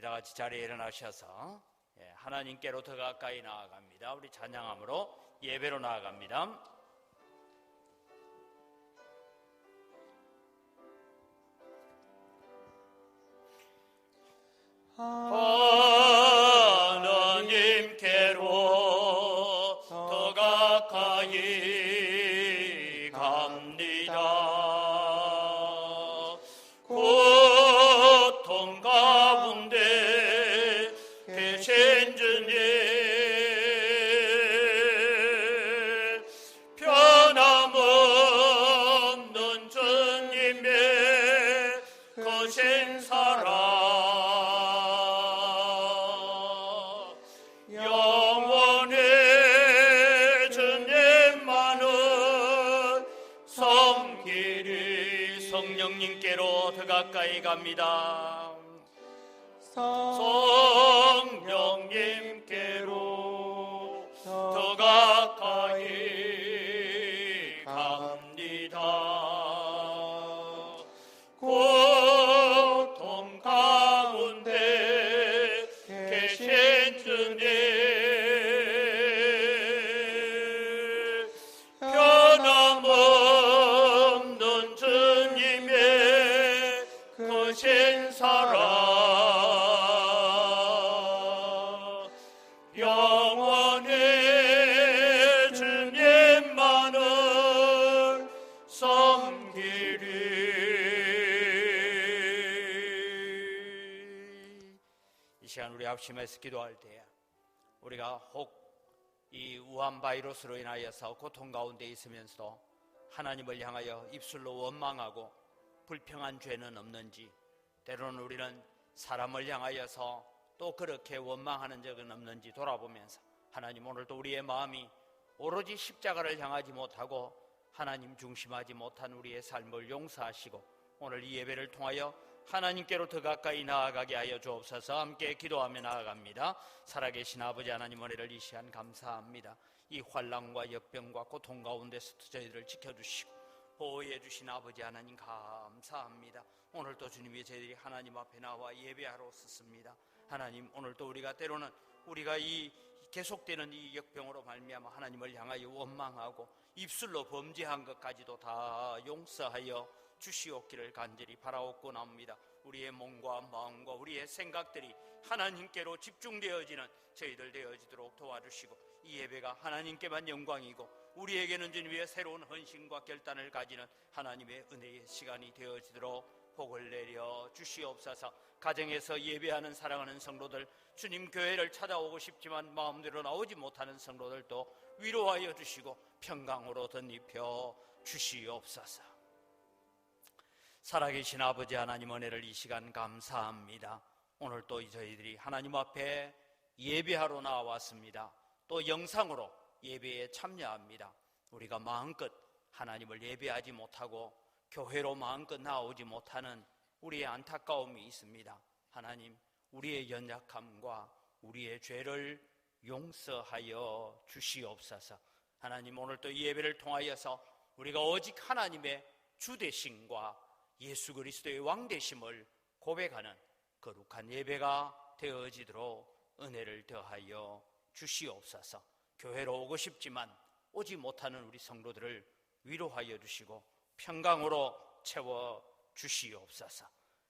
다 같이 자리에 일어나셔서 하나님께로 더 가까이 나아갑니다. 우리 찬양함으로 예배로 나아갑니다. 하나님께로 더 가까이 갑니다. 고통 가운데 계신 주님, 변함없는 주님의 거신 사랑, 영원히 주님만을 섬기리. 성령님께로 더 가까이 갑니다. 성령님께로 더 가까이 갑니다. 고통 가운데 계신 주님, 변함없는 주님의 거신 사랑, 영원히 주님만을 섬기리. 이 시간 우리 합심해서 기도할 때 우리가 혹 이 우한 바이러스로 인하여서 고통 가운데 있으면서도 하나님을 향하여 입술로 원망하고 불평한 죄는 없는지, 때로는 우리는 사람을 향하여서 또 그렇게 원망하는 적은 없는지 돌아보면서 하나님, 오늘도 우리의 마음이 오로지 십자가를 향하지 못하고 하나님 중심하지 못한 우리의 삶을 용서하시고 오늘 이 예배를 통하여 하나님께로 더 가까이 나아가게 하여 주옵소서. 함께 기도하며 나아갑니다. 살아계신 아버지 하나님, 은혜를 이 시간 감사합니다. 이 환난과 역병과 고통 가운데서 저희들을 지켜주시고 보호해 주신 아버지 하나님 감사합니다. 오늘도 주님이 저희들이 하나님 앞에 나와 예배하러 왔습니다. 하나님, 오늘도 우리가 때로는 우리가 이 계속되는 이 역병으로 말미암아 하나님을 향하여 원망하고 입술로 범죄한 것까지도 다 용서하여 주시옵기를 간절히 바라옵곤 합니다. 우리의 몸과 마음과 우리의 생각들이 하나님께로 집중되어지는 저희들 되어지도록 도와주시고 이 예배가 하나님께만 영광이고 우리에게는 주님의 새로운 헌신과 결단을 가지는 하나님의 은혜의 시간이 되어지도록 복을 내려 주시옵소서. 가정에서 예배하는 사랑하는 성도들, 주님 교회를 찾아오고 싶지만 마음대로 나오지 못하는 성도들도 위로하여 주시고 평강으로 덧입혀 주시옵소서. 살아계신 아버지 하나님, 은혜를 이 시간 감사합니다. 오늘 또 저희들이 하나님 앞에 예배하러 나왔습니다. 또 영상으로 예배에 참여합니다. 우리가 마음껏 하나님을 예배하지 못하고 교회로 마음껏 나오지 못하는 우리의 안타까움이 있습니다. 하나님, 우리의 연약함과 우리의 죄를 용서하여 주시옵소서. 하나님, 오늘 또 이 예배를 통하여서 우리가 오직 하나님의 주되심과 예수 그리스도의 왕되심을 고백하는 거룩한 예배가 되어지도록 은혜를 더하여 주시옵소서. 교회로 오고 싶지만 오지 못하는 우리 성도들을 위로하여 주시고 평강으로 채워 주시옵소서.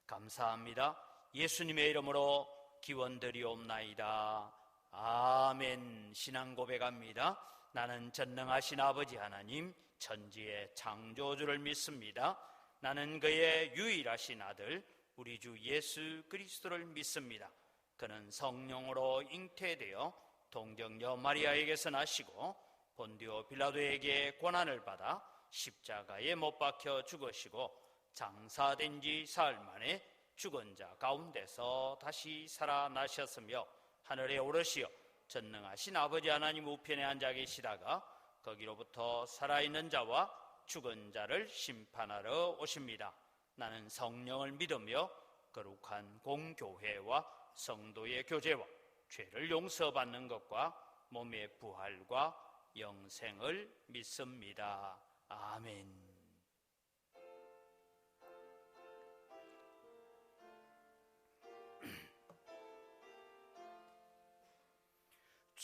감사합니다. 예수님의 이름으로 기원드리옵나이다. 아멘. 신앙 고백합니다. 나는 전능하신 아버지 하나님, 천지의 창조주를 믿습니다. 나는 그의 유일하신 아들 우리 주 예수 그리스도를 믿습니다. 그는 성령으로 잉태되어 동정녀 마리아에게서 나시고 본디오 빌라도에게 고난을 받아 십자가에 못 박혀 죽으시고 장사된 지 사흘 만에 죽은 자 가운데서 다시 살아나셨으며 하늘에 오르시어 전능하신 아버지 하나님 우편에 앉아 계시다가 거기로부터 살아있는 자와 죽은 자를 심판하러 오십니다. 나는 성령을 믿으며 거룩한 공교회와 성도의 교제와 죄를 용서받는 것과 몸의 부활과 영생을 믿습니다. 아멘.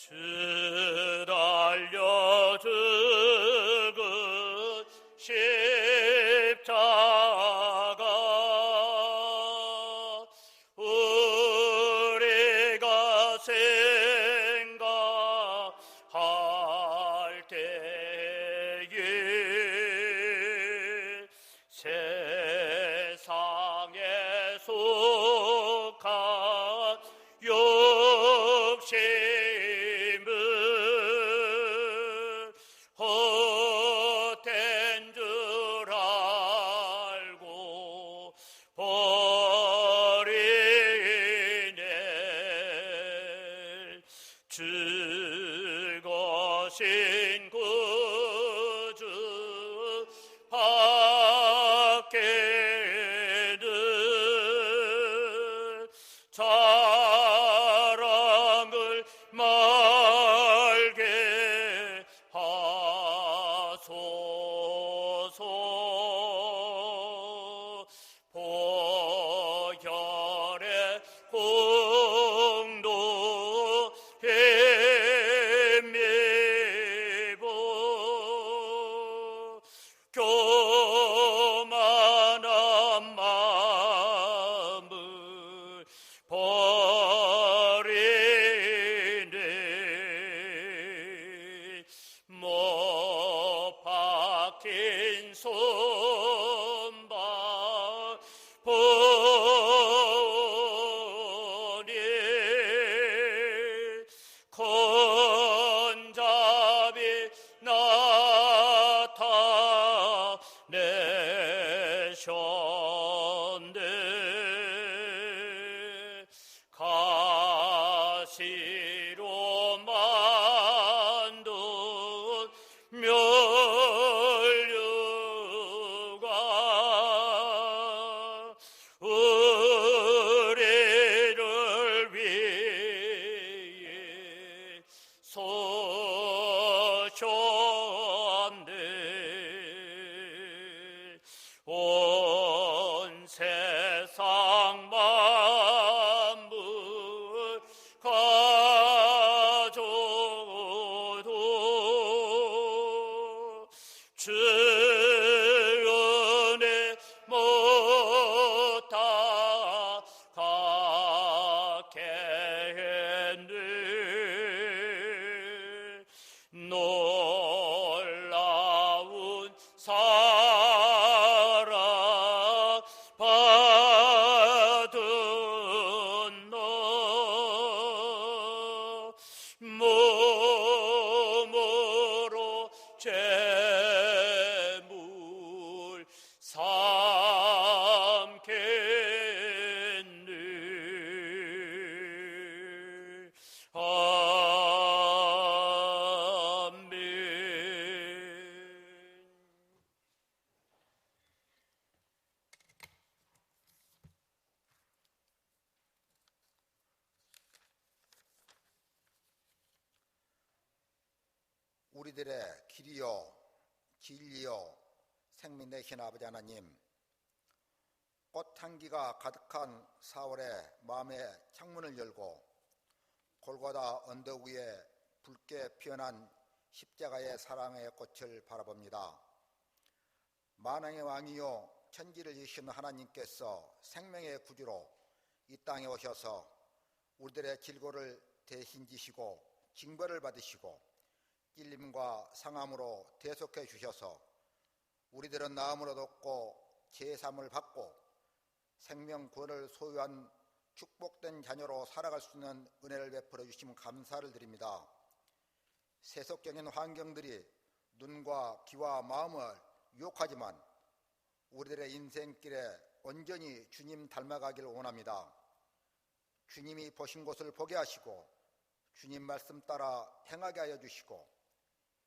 주 달려 죽은 십자가 우리가 생각할 때에 세상에 속한 욕심은 헛된 줄 알고 버리네. 죽으신 구주 밖에는 자랑을 말게 하소서. 보혈의 공로 힘입어 교만한 마음을 버리네. 못 박힌 손발 보니 건잡이 나타내셨네. 가시로 만든 면류가 우리를 위해 쏘셨네. 온 세상 만물 가져도 주 은혜 못 닦게 했네. 놀라운 사랑 받은 너 몸으로 제물 삼겠네. 아멘. 우리들의 길이요 진리요 생명 되신 아버지 하나님, 꽃향기가 가득한 4월에 마음의 창문을 열고 골고다 언덕 위에 붉게 피어난 십자가의 사랑의 꽃을 바라봅니다. 만왕의 왕이요 천지를 지으신 하나님께서 생명의 구주로 이 땅에 오셔서 우리들의 질고를 대신 지시고 징벌을 받으시고 찔림과 상함으로 대속해 주셔서 우리들은 나음을 얻었고 제3을 받고 생명 구원을 소유한 축복된 자녀로 살아갈 수 있는 은혜를 베풀어 주심 감사를 드립니다. 세속적인 환경들이 눈과 귀와 마음을 유혹하지만 우리들의 인생길에 온전히 주님 닮아가기를 원합니다. 주님이 보신 곳을 보게 하시고 주님 말씀 따라 행하게 하여 주시고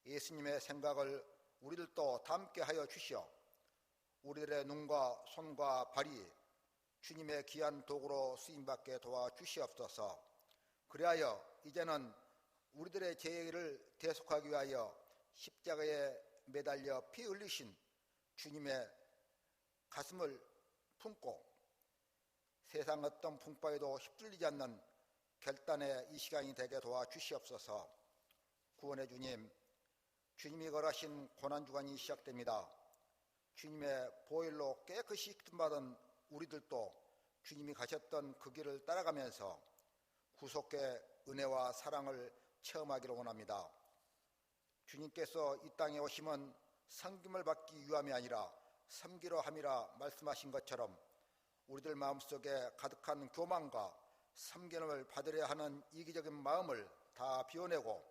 예수님의 생각을 우리들도 담게 하여 주시어 우리들의 눈과 손과 발이 주님의 귀한 도구로 쓰임받게 도와주시옵소서. 그리하여 이제는 우리들의 죄를 대속하기 위하여 십자가에 매달려 피 흘리신 주님의 가슴을 품고 세상 어떤 풍파에도 휩쓸리지 않는 결단의 이 시간이 되게 도와주시옵소서. 구원의 주님, 주님이 걸으신 고난주간이 시작됩니다. 주님의 보혈로 깨끗이 씻음받은 우리들도 주님이 가셨던 그 길을 따라가면서 구속의 은혜와 사랑을 체험하기를 원합니다. 주님께서 이 땅에 오심은 섬김을 받기 위함이 아니라 섬기려 함이라 말씀하신 것처럼 우리들 마음속에 가득한 교만과 섬김을 받으려 하는 이기적인 마음을 다 비워내고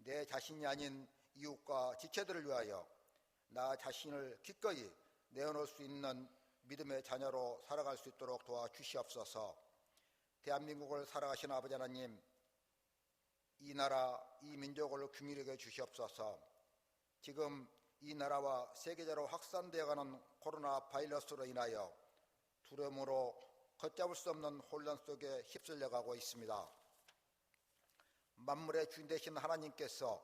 내 자신이 아닌 이웃과 지체들을 위하여 나 자신을 기꺼이 내어놓을 수 있는 믿음의 자녀로 살아갈 수 있도록 도와주시옵소서. 대한민국을 살아가신 아버지 하나님, 이 나라, 이 민족을 균일하게 해 주시옵소서. 지금 이 나라와 세계적으로 확산되어가는 코로나 바이러스로 인하여 두려움으로 걷잡을 수 없는 혼란 속에 휩쓸려가고 있습니다. 만물의 주인 되신 하나님께서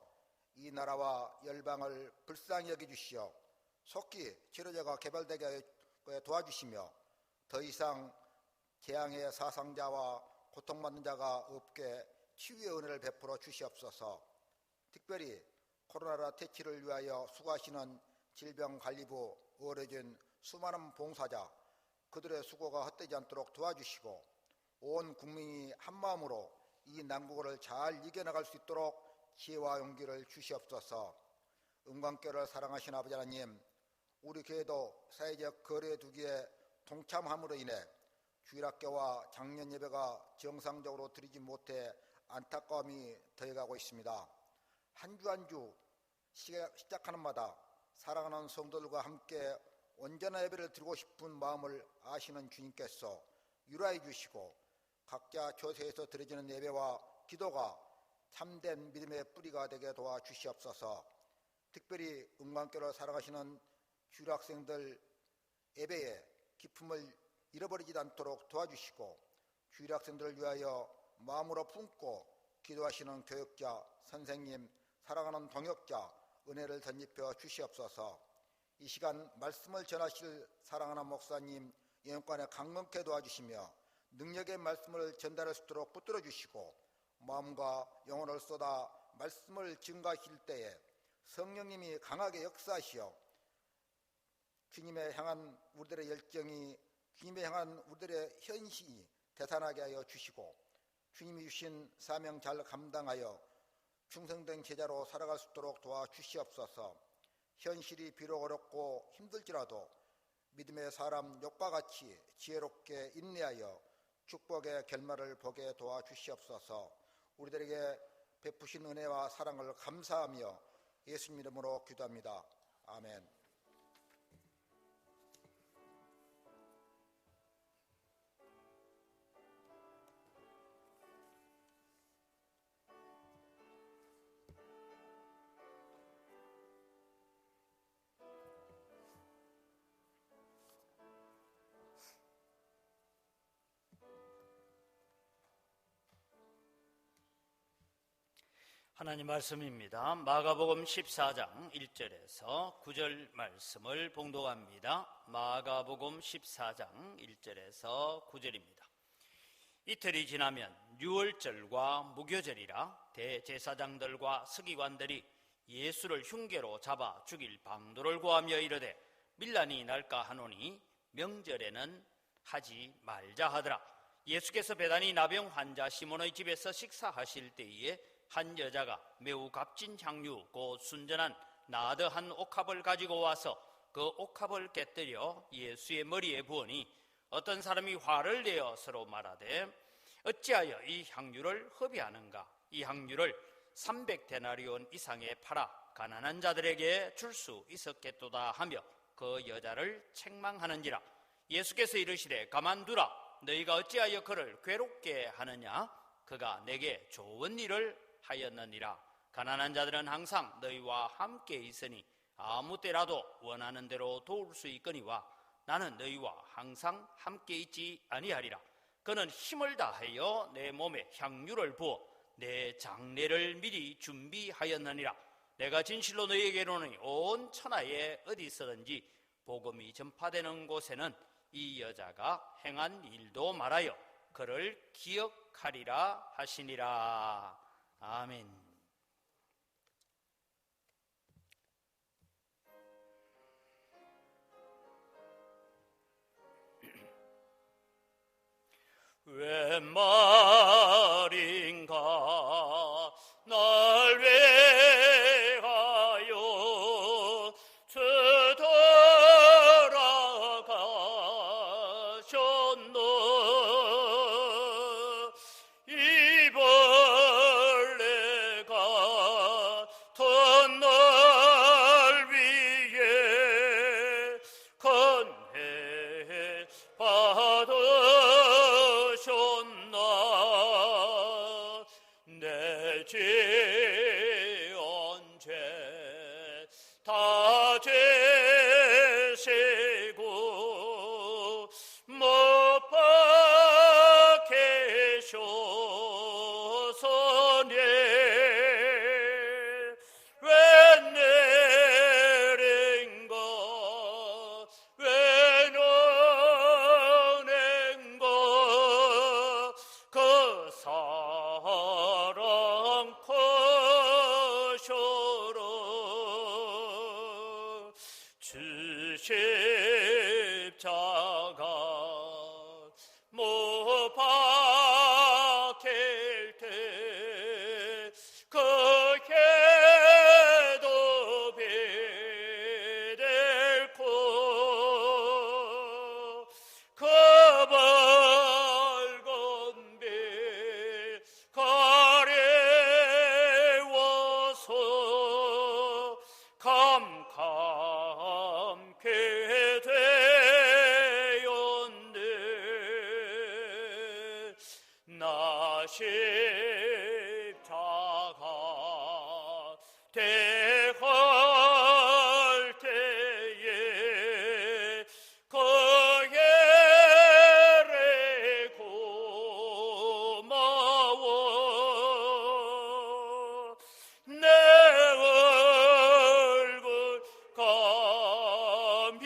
이 나라와 열방을 불쌍히 여겨주시어 속히 치료제가 개발되게 도와주시며 더 이상 재앙의 사상자와 고통받는 자가 없게 치유의 은혜를 베풀어 주시옵소서. 특별히 코로나 퇴치를 위하여 수고하시는 질병관리부 의료진 수많은 봉사자, 그들의 수고가 헛되지 않도록 도와주시고 온 국민이 한마음으로 이 난국을 잘 이겨나갈 수 있도록 지혜와 용기를 주시옵소서. 은광교를 사랑하신 아버지 하나님, 우리 교회도 사회적 거리에 두기에 동참함으로 인해 주일학교와 장년 예배가 정상적으로 드리지 못해 안타까움이 더해가고 있습니다. 한 주 한 주 시작하는 마다 사랑하는 성도들과 함께 온전한 예배를 드리고 싶은 마음을 아시는 주님께서 유라해 주시고 각자 교회에서 드려지는 예배와 기도가 참된 믿음의 뿌리가 되게 도와주시옵소서. 특별히 은광교를 살아가시는 주일학생들 예배의 기쁨을 잃어버리지 않도록 도와주시고 주일학생들을 위하여 마음으로 품고 기도하시는 교육자, 선생님, 사랑하는 동역자 은혜를 덧입혀 주시옵소서. 이 시간 말씀을 전하실 사랑하는 목사님 영육간에 강건케 도와주시며 능력의 말씀을 전달할 수 있도록 붙들어 주시고 마음과 영혼을 쏟아 말씀을 증가하실 때에 성령님이 강하게 역사하시어 주님에 향한 우리들의 열정이, 주님에 향한 우리들의 현실이 대단하게 하여 주시고 주님이 주신 사명 잘 감당하여 충성된 제자로 살아갈 수 있도록 도와주시옵소서. 현실이 비록 어렵고 힘들지라도 믿음의 사람 욥과 같이 지혜롭게 인내하여 축복의 결말을 보게 도와주시옵소서. 우리들에게 베푸신 은혜와 사랑을 감사하며 예수님 이름으로 기도합니다. 아멘. 하나님 말씀입니다. 마가복음 14장 1절에서 9절 말씀을 봉독합니다. 마가복음 14장 1절에서 9절입니다. 이틀이 지나면 유월절과 무교절이라 대제사장들과 서기관들이 예수를 흉계로 잡아 죽일 방도를 구하며 이르되 밀란이 날까 하노니 명절에는 하지 말자 하더라. 예수께서 베다니 나병 환자 시몬의 집에서 식사하실 때에 한 여자가 매우 값진 향유 곧 순전한 나드 한 옥합을 가지고 와서 그 옥합을 깨뜨려 예수의 머리에 부으니 어떤 사람이 화를 내어 서로 말하되 어찌하여 이 향유를 허비하는가? 이 향유를 300데나리온 이상에 팔아 가난한 자들에게 줄 수 있었겠도다 하며 그 여자를 책망하는지라. 예수께서 이르시되 가만두라. 너희가 어찌하여 그를 괴롭게 하느냐? 그가 내게 좋은 일을 하였느니라. 가난한 자들은 항상 너희와 함께 있으니 아무 때라도 원하는 대로 도울 수 있거니와 나는 너희와 항상 함께 있지 아니하리라. 그는 힘을 다하여 내 몸에 향유를 부어 내 장례를 미리 준비하였느니라. 내가 진실로 너희에게 이르노니 온 천하에 어디서든지 복음이 전파되는 곳에는 이 여자가 행한 일도 말하여 그를 기억하리라 하시니라. 아멘. 웬 말인가 날 위하여 주 돌아가셨노. 이 벌레가 던 날 위에 건해 받으셨나. 내 죄 언제 다 죄세고 못 박히셨으니 왜 내린가 왜 너넨가 그 사랑 커셔라. 주 십자가 못 박힐 때 그 해도 비del고 그 밝은 빛 가려워서 캄캄케 되었네. 나 십자가 대할 때에 그 예래 고마워. 내 얼굴 감히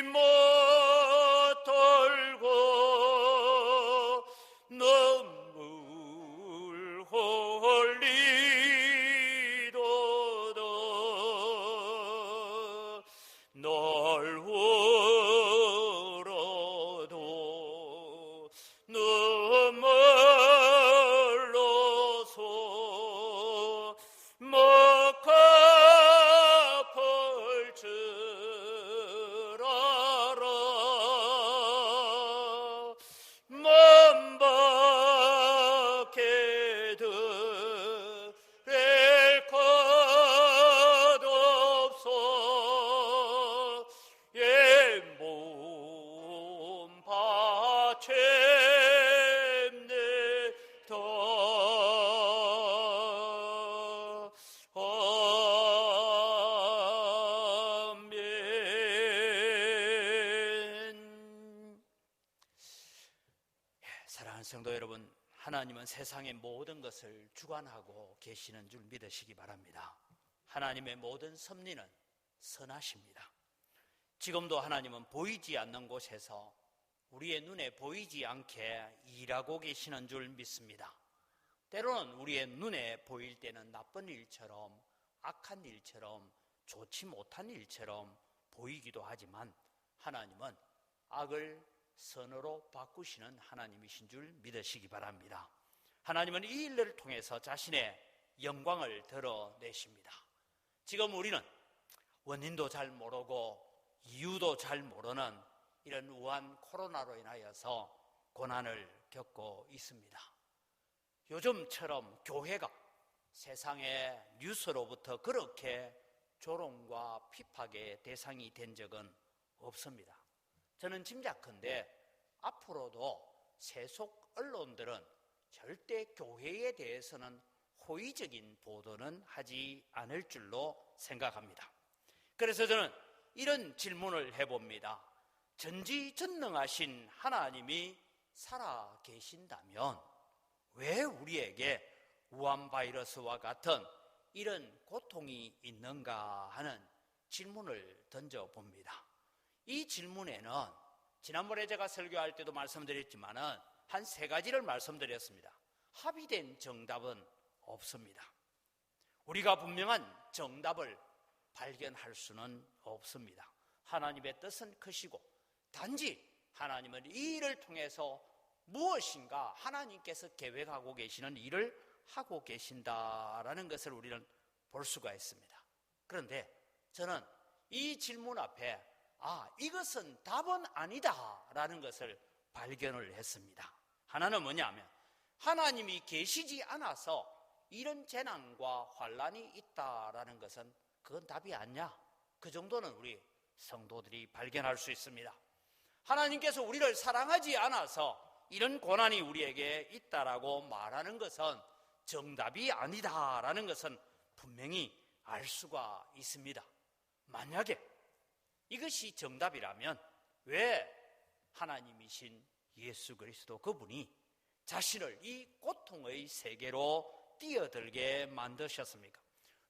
못 털고 눈물 흘리도다. 널 울어도 눈물로서 못 갚을 줄 알아. 먼 밖에 드릴 것 없어. 예, 몸 바쳤네 더. 아멘. 사랑하는 성도 여러분, 하나님은 세상의 모든 것을 주관하고 계시는 줄 믿으시기 바랍니다. 하나님의 모든 섭리는 선하십니다. 지금도 하나님은 보이지 않는 곳에서 우리의 눈에 보이지 않게 일하고 계시는 줄 믿습니다. 때로는 우리의 눈에 보일 때는 나쁜 일처럼, 악한 일처럼, 좋지 못한 일처럼 보이기도 하지만 하나님은 악을 선으로 바꾸시는 하나님이신 줄 믿으시기 바랍니다. 하나님은 이 일들을 통해서 자신의 영광을 드러내십니다. 지금 우리는 원인도 잘 모르고 이유도 잘 모르는 이런 우한 코로나로 인하여서 고난을 겪고 있습니다. 요즘처럼 교회가 세상의 뉴스로부터 그렇게 조롱과 핍박의 대상이 된 적은 없습니다. 저는 짐작컨대 앞으로도 세속 언론들은 절대 교회에 대해서는 호의적인 보도는 하지 않을 줄로 생각합니다. 그래서 저는 이런 질문을 해봅니다. 전지전능하신 하나님이 살아 계신다면 왜 우리에게 우한 바이러스와 같은 이런 고통이 있는가 하는 질문을 던져봅니다. 이 질문에는 지난번에 제가 설교할 때도 말씀드렸지만 한 3가지를 말씀드렸습니다. 합의된 정답은 없습니다. 우리가 분명한 정답을 발견할 수는 없습니다. 하나님의 뜻은 크시고 단지 하나님은 이 일을 통해서 무엇인가 하나님께서 계획하고 계시는 일을 하고 계신다라는 것을 우리는 볼 수가 있습니다. 그런데 저는 이 질문 앞에 이것은 답은 아니다라는 것을 발견을 했습니다. 하나는 뭐냐면 하나님이 계시지 않아서 이런 재난과 환란이 있다라는 것은 그건 답이 아니야. 그 정도는 우리 성도들이 발견할 수 있습니다. 하나님께서 우리를 사랑하지 않아서 이런 고난이 우리에게 있다라고 말하는 것은 정답이 아니다라는 것은 분명히 알 수가 있습니다. 만약에 이것이 정답이라면 왜 하나님이신 예수 그리스도 그분이 자신을 이 고통의 세계로 뛰어들게 만드셨습니까?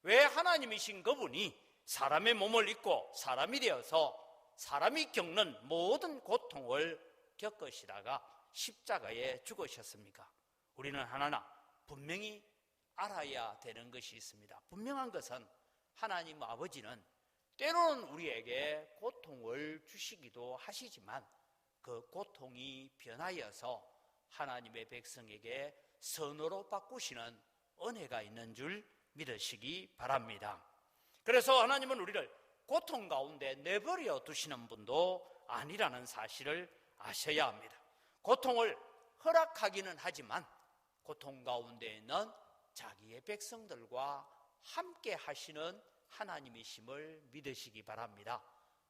왜 하나님이신 그분이 사람의 몸을 입고 사람이 되어서 사람이 겪는 모든 고통을 겪으시다가 십자가에 죽으셨습니까? 우리는 하나하나 분명히 알아야 되는 것이 있습니다. 분명한 것은 하나님 아버지는 때로는 우리에게 고통을 주시기도 하시지만 그 고통이 변하여서 하나님의 백성에게 선으로 바꾸시는 은혜가 있는 줄 믿으시기 바랍니다. 그래서 하나님은 우리를 고통 가운데 내버려 두시는 분도 아니라는 사실을 아셔야 합니다. 고통을 허락하기는 하지만 고통 가운데에는 자기의 백성들과 함께 하시는 하나님이심을 믿으시기 바랍니다.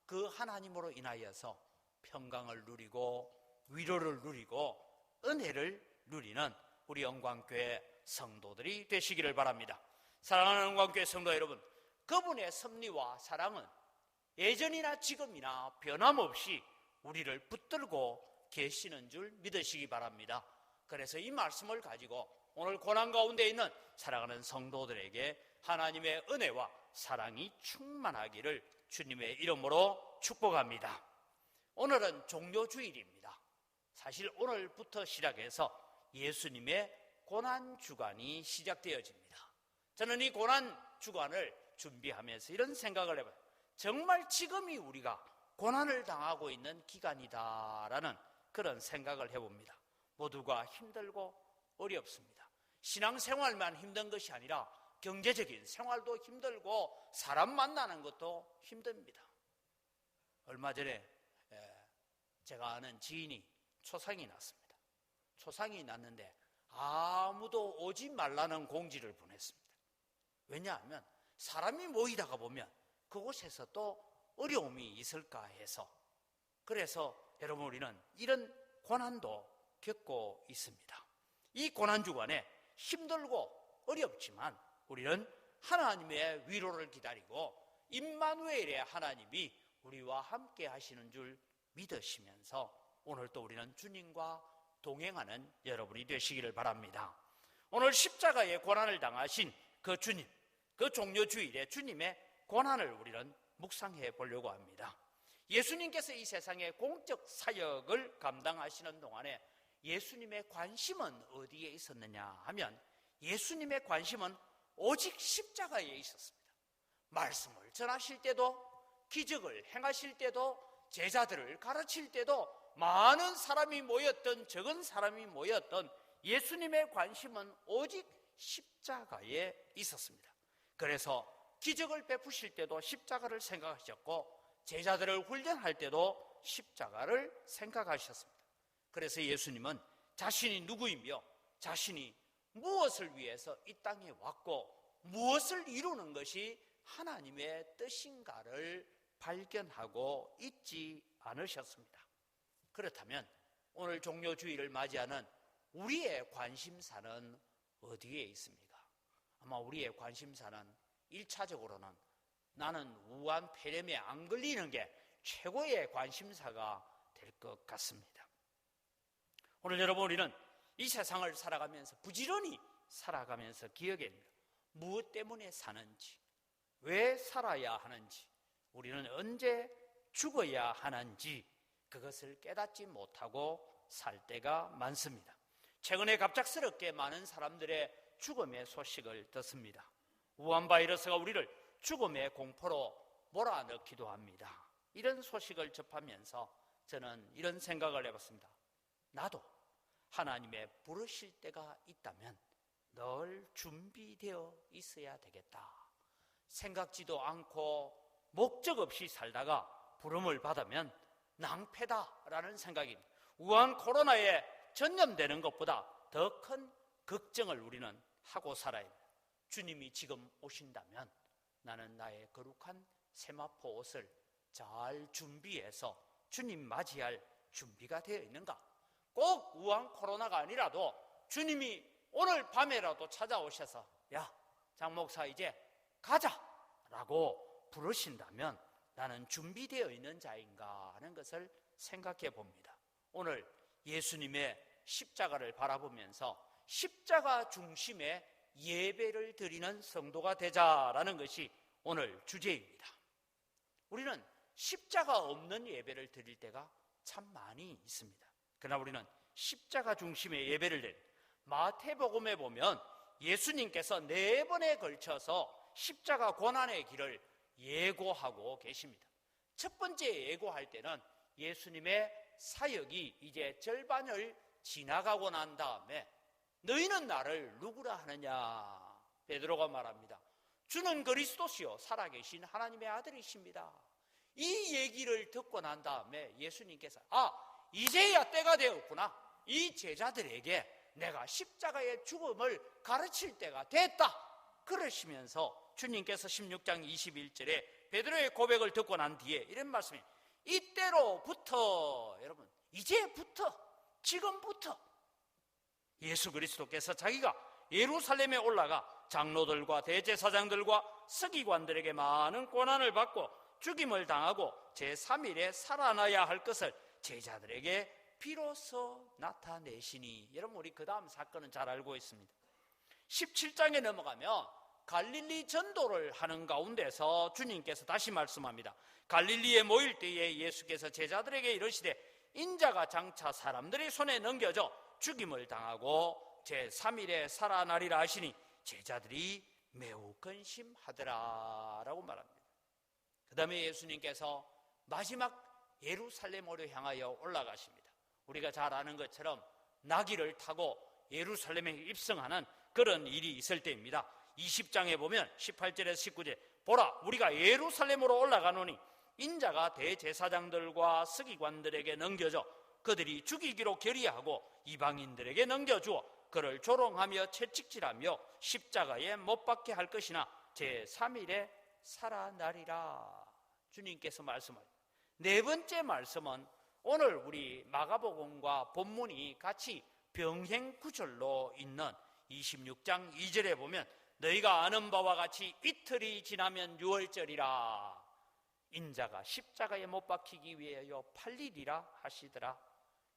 그 하나님으로 인하여서 평강을 누리고 위로를 누리고 은혜를 누리는 우리 영광교회 성도들이 되시기를 바랍니다. 사랑하는 영광교회 성도 여러분, 그분의 섭리와 사랑은 예전이나 지금이나 변함없이 우리를 붙들고 계시는 줄 믿으시기 바랍니다. 그래서 이 말씀을 가지고 오늘 고난 가운데 있는 사랑하는 성도들에게 하나님의 은혜와 사랑이 충만하기를 주님의 이름으로 축복합니다. 오늘은 종료주일입니다. 사실 오늘부터 시작해서 예수님의 고난주간이 시작되어집니다. 저는 이 고난주간을 준비하면서 이런 생각을 해봐요. 정말 지금이 우리가 고난을 당하고 있는 기간이다라는 그런 생각을 해봅니다. 모두가 힘들고 어렵습니다. 신앙생활만 힘든 것이 아니라 경제적인 생활도 힘들고 사람 만나는 것도 힘듭니다. 얼마 전에 제가 아는 지인이 초상이 났습니다. 초상이 났는데 아무도 오지 말라는 공지를 보냈습니다. 왜냐하면 사람이 모이다가 보면 그곳에서 또 어려움이 있을까 해서. 그래서 여러분, 우리는 이런 고난도 겪고 있습니다. 이 고난주간에 힘들고 어렵지만 우리는 하나님의 위로를 기다리고 임마누엘의 하나님이 우리와 함께 하시는 줄 믿으시면서 오늘 또 우리는 주님과 동행하는 여러분이 되시기를 바랍니다. 오늘 십자가의 고난을 당하신 그 주님, 그 종료주일에 주님의 고난을 우리는 묵상해 보려고 합니다. 예수님께서 이 세상의 공적 사역을 감당하시는 동안에 예수님의 관심은 어디에 있었느냐 하면 예수님의 관심은 오직 십자가에 있었습니다. 말씀을 전하실 때도, 기적을 행하실 때도, 제자들을 가르칠 때도 많은 사람이 모였던, 적은 사람이 모였던 예수님의 관심은 오직 십자가에 있었습니다. 그래서 기적을 베푸실 때도 십자가를 생각하셨고 제자들을 훈련할 때도 십자가를 생각하셨습니다. 그래서 예수님은 자신이 누구이며 자신이 무엇을 위해서 이 땅에 왔고 무엇을 이루는 것이 하나님의 뜻인가를 발견하고 있지 않으셨습니다. 그렇다면 오늘 종료주일을 맞이하는 우리의 관심사는 어디에 있습니까? 아마 우리의 관심사는 1차적으로는 나는 우한 폐렴에 안 걸리는 게 최고의 관심사가 될 것 같습니다. 오늘 여러분, 우리는 이 세상을 살아가면서 부지런히 살아가면서 기억해야 됩니다. 무엇 때문에 사는지, 왜 살아야 하는지, 우리는 언제 죽어야 하는지 그것을 깨닫지 못하고 살 때가 많습니다. 최근에 갑작스럽게 많은 사람들의 죽음의 소식을 듣습니다. 우한 바이러스가 우리를 죽음의 공포로 몰아넣기도 합니다. 이런 소식을 접하면서 저는 이런 생각을 해봤습니다. 나도 하나님의 부르실 때가 있다면 늘 준비되어 있어야 되겠다. 생각지도 않고 목적 없이 살다가 부름을 받으면 낭패다라는 생각입니다. 우한 코로나에 전염되는 것보다 더 큰 걱정을 우리는 하고 살아야 합니다. 주님이 지금 오신다면 나는 나의 거룩한 세마포 옷을 잘 준비해서 주님 맞이할 준비가 되어 있는가? 꼭 우한 코로나가 아니라도 주님이 오늘 밤에라도 찾아오셔서 야, 장 목사 이제 가자 라고 부르신다면 나는 준비되어 있는 자인가 하는 것을 생각해 봅니다. 오늘 예수님의 십자가를 바라보면서 십자가 중심의 예배를 드리는 성도가 되자라는 것이 오늘 주제입니다. 우리는 십자가 없는 예배를 드릴 때가 참 많이 있습니다. 그러나 우리는 십자가 중심의 예배를 드립니다. 마태복음에 보면 예수님께서 4번에 걸쳐서 십자가 고난의 길을 예고하고 계십니다. 첫 번째 예고할 때는 예수님의 사역이 이제 절반을 지나가고 난 다음에 너희는 나를 누구라 하느냐? 베드로가 말합니다. 주는 그리스도시요 살아계신 하나님의 아들이십니다. 이 얘기를 듣고 난 다음에 예수님께서 이제야 때가 되었구나. 이 제자들에게 내가 십자가의 죽음을 가르칠 때가 됐다. 그러시면서 주님께서 16장 21절에 베드로의 고백을 듣고 난 뒤에 이런 말씀이 이때로부터 여러분 이제부터 지금부터 예수 그리스도께서 자기가 예루살렘에 올라가 장로들과 대제사장들과 서기관들에게 많은 고난을 받고 죽임을 당하고 제3일에 살아나야 할 것을 제자들에게 비로소 나타내시니. 여러분 우리 그 다음 사건은 잘 알고 있습니다. 17장에 넘어가면 갈릴리 전도를 하는 가운데서 주님께서 다시 말씀합니다. 갈릴리에 모일 때에 예수께서 제자들에게 이르시되 인자가 장차 사람들의 손에 넘겨져 죽임을 당하고 제3일에 살아나리라 하시니 제자들이 매우 근심하더라 라고 말합니다. 그 다음에 예수님께서 마지막 예루살렘으로 향하여 올라가십니다. 우리가 잘 아는 것처럼 나귀를 타고 예루살렘에 입성하는 그런 일이 있을 때입니다. 20장에 보면 18절에서 19절 보라 우리가 예루살렘으로 올라가노니 인자가 대제사장들과 서기관들에게 넘겨져 그들이 죽이기로 결의하고 이방인들에게 넘겨주어 그를 조롱하며 채찍질하며 십자가에 못 박게 할 것이나 제3일에 살아나리라. 주님께서 말씀하십니다. 4번째 말씀은 오늘 우리 마가복음과 본문이 같이 병행 구절로 있는 26장 2절에 보면 너희가 아는 바와 같이 이틀이 지나면 유월절이라. 인자가 십자가에 못 박히기 위하여 팔리리라 하시더라.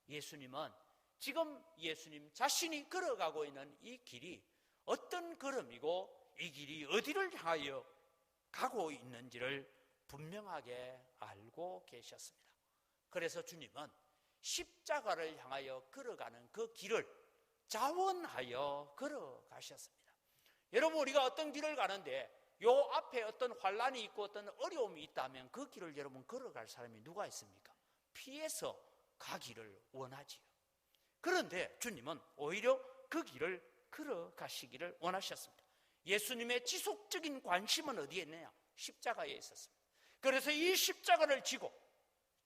예수님은 지금 예수님 자신이 걸어가고 있는 이 길이 어떤 걸음이고 이 길이 어디를 향하여 가고 있는지를 분명하게 알고 계셨습니다. 그래서 주님은 십자가를 향하여 걸어가는 그 길을 자원하여 걸어가셨습니다. 여러분 우리가 어떤 길을 가는데 요 앞에 어떤 환란이 있고 어떤 어려움이 있다면 그 길을 여러분 걸어갈 사람이 누가 있습니까? 피해서 가기를 원하지요. 그런데 주님은 오히려 그 길을 걸어가시기를 원하셨습니다. 예수님의 지속적인 관심은 어디에 있느냐? 십자가에 있었습니다. 그래서 이 십자가를 지고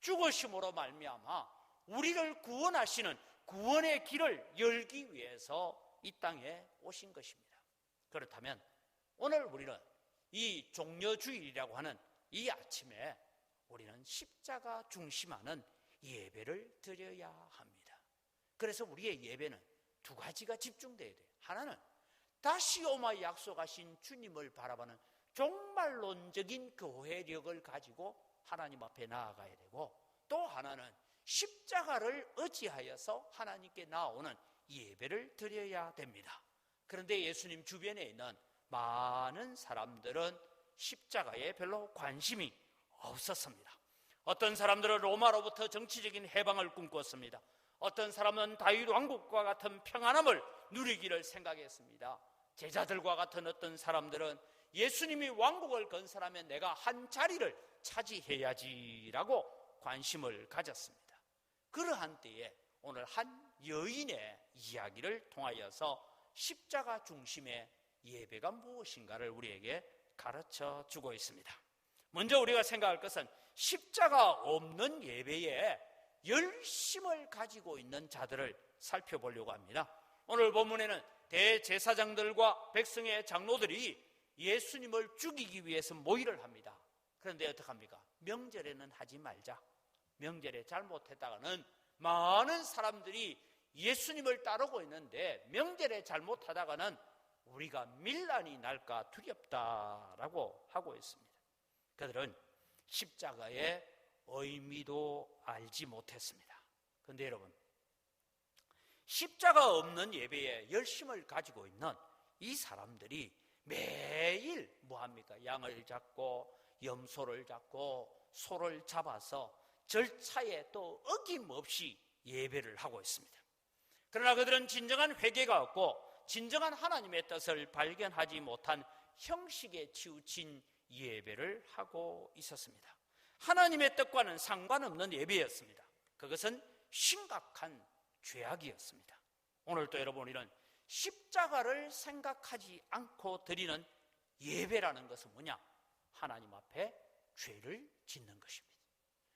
죽으심으로 말미암아 우리를 구원하시는 구원의 길을 열기 위해서 이 땅에 오신 것입니다. 그렇다면 오늘 우리는 이 종려주일이라고 하는 이 아침에 우리는 십자가 중심하는 예배를 드려야 합니다. 그래서 우리의 예배는 2가지가 집중돼야 돼요. 하나는 다시 오마 약속하신 주님을 바라보는 종말론적인 교회력을 가지고 하나님 앞에 나아가야 되고, 또 하나는 십자가를 의지하여서 하나님께 나오는 예배를 드려야 됩니다. 그런데 예수님 주변에 있는 많은 사람들은 십자가에 별로 관심이 없었습니다. 어떤 사람들은 로마로부터 정치적인 해방을 꿈꿨습니다. 어떤 사람은 다윗 왕국과 같은 평안함을 누리기를 생각했습니다. 제자들과 같은 어떤 사람들은 예수님이 왕국을 건설하면 내가 한 자리를 차지해야지라고 관심을 가졌습니다. 그러한 때에 오늘 한 여인의 이야기를 통하여서 십자가 중심의 예배가 무엇인가를 우리에게 가르쳐 주고 있습니다. 먼저 우리가 생각할 것은 십자가 없는 예배에 열심을 가지고 있는 자들을 살펴보려고 합니다. 오늘 본문에는 대제사장들과 백성의 장로들이 예수님을 죽이기 위해서 모의를 합니다. 그런데 어떡합니까? 명절에는 하지 말자. 명절에 잘못했다가는 많은 사람들이 예수님을 따르고 있는데 명절에 잘못하다가는 우리가 밀란이 날까 두렵다라고 하고 있습니다. 그들은 십자가의 의미도 알지 못했습니다. 그런데 여러분, 십자가 없는 예배에 열심을 가지고 있는 이 사람들이 매일 뭐합니까? 양을 잡고 염소를 잡고 소를 잡아서 절차에 또 어김없이 예배를 하고 있습니다. 그러나 그들은 진정한 회개가 없고 진정한 하나님의 뜻을 발견하지 못한 형식에 치우친 예배를 하고 있었습니다. 하나님의 뜻과는 상관없는 예배였습니다. 그것은 심각한 죄악이었습니다. 오늘도 여러분, 우리는 십자가를 생각하지 않고 드리는 예배라는 것은 뭐냐? 하나님 앞에 죄를 짓는 것입니다.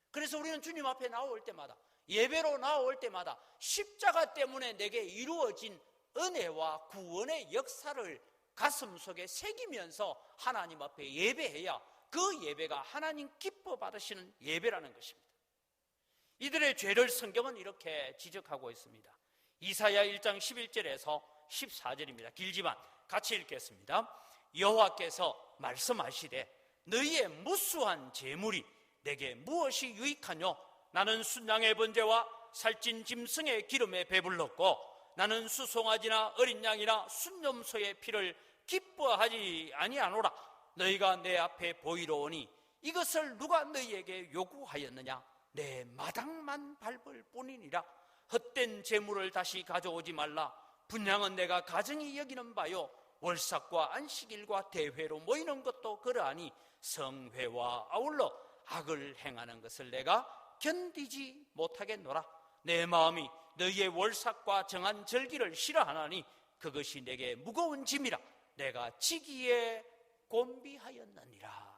그래서 우리는 주님 앞에 나올 때마다, 예배로 나올 때마다 십자가 때문에 내게 이루어진 은혜와 구원의 역사를 가슴속에 새기면서 하나님 앞에 예배해야 그 예배가 하나님 기뻐 받으시는 예배라는 것입니다. 이들의 죄를 성경은 이렇게 지적하고 있습니다. 이사야 1장 11절에서 14절입니다. 길지만 같이 읽겠습니다. 여호와께서 말씀하시되 너희의 무수한 재물이 내게 무엇이 유익하뇨? 나는 순양의 번제와 살찐 짐승의 기름에 배불렀고 나는 수송아지나 어린 양이나 순염소의 피를 기뻐하지 아니하노라. 너희가 내 앞에 보이러 오니 이것을 누가 너희에게 요구하였느냐? 내 마당만 밟을 뿐이니라. 헛된 재물을 다시 가져오지 말라. 분향은 내가 가증히 여기는 바요, 월삭과 안식일과 대회로 모이는 것도 그러하니 성회와 아울러 악을 행하는 것을 내가 견디지 못하겠노라. 내 마음이 너희의 월삭과 정한 절기를 싫어하나니 그것이 내게 무거운 짐이라. 내가 지기에 곤비하였느니라.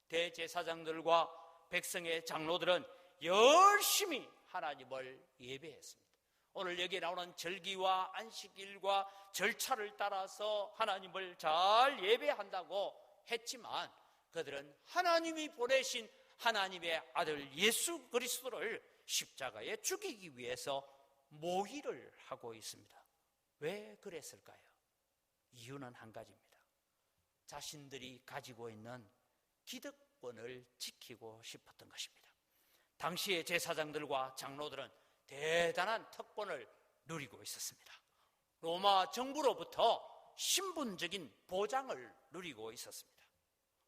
대제사장들과 백성의 장로들은 열심히 하나님을 예배했습니다. 오늘 여기에 나오는 절기와 안식일과 절차를 따라서 하나님을 잘 예배한다고 했지만 그들은 하나님이 보내신 하나님의 아들 예수 그리스도를 십자가에 죽이기 위해서 모의를 하고 있습니다. 왜 그랬을까요? 이유는 한 가지입니다. 자신들이 가지고 있는 기득권을 지키고 싶었던 것입니다. 당시의 제사장들과 장로들은 대단한 특권을 누리고 있었습니다. 로마 정부로부터 신분적인 보장을 누리고 있었습니다.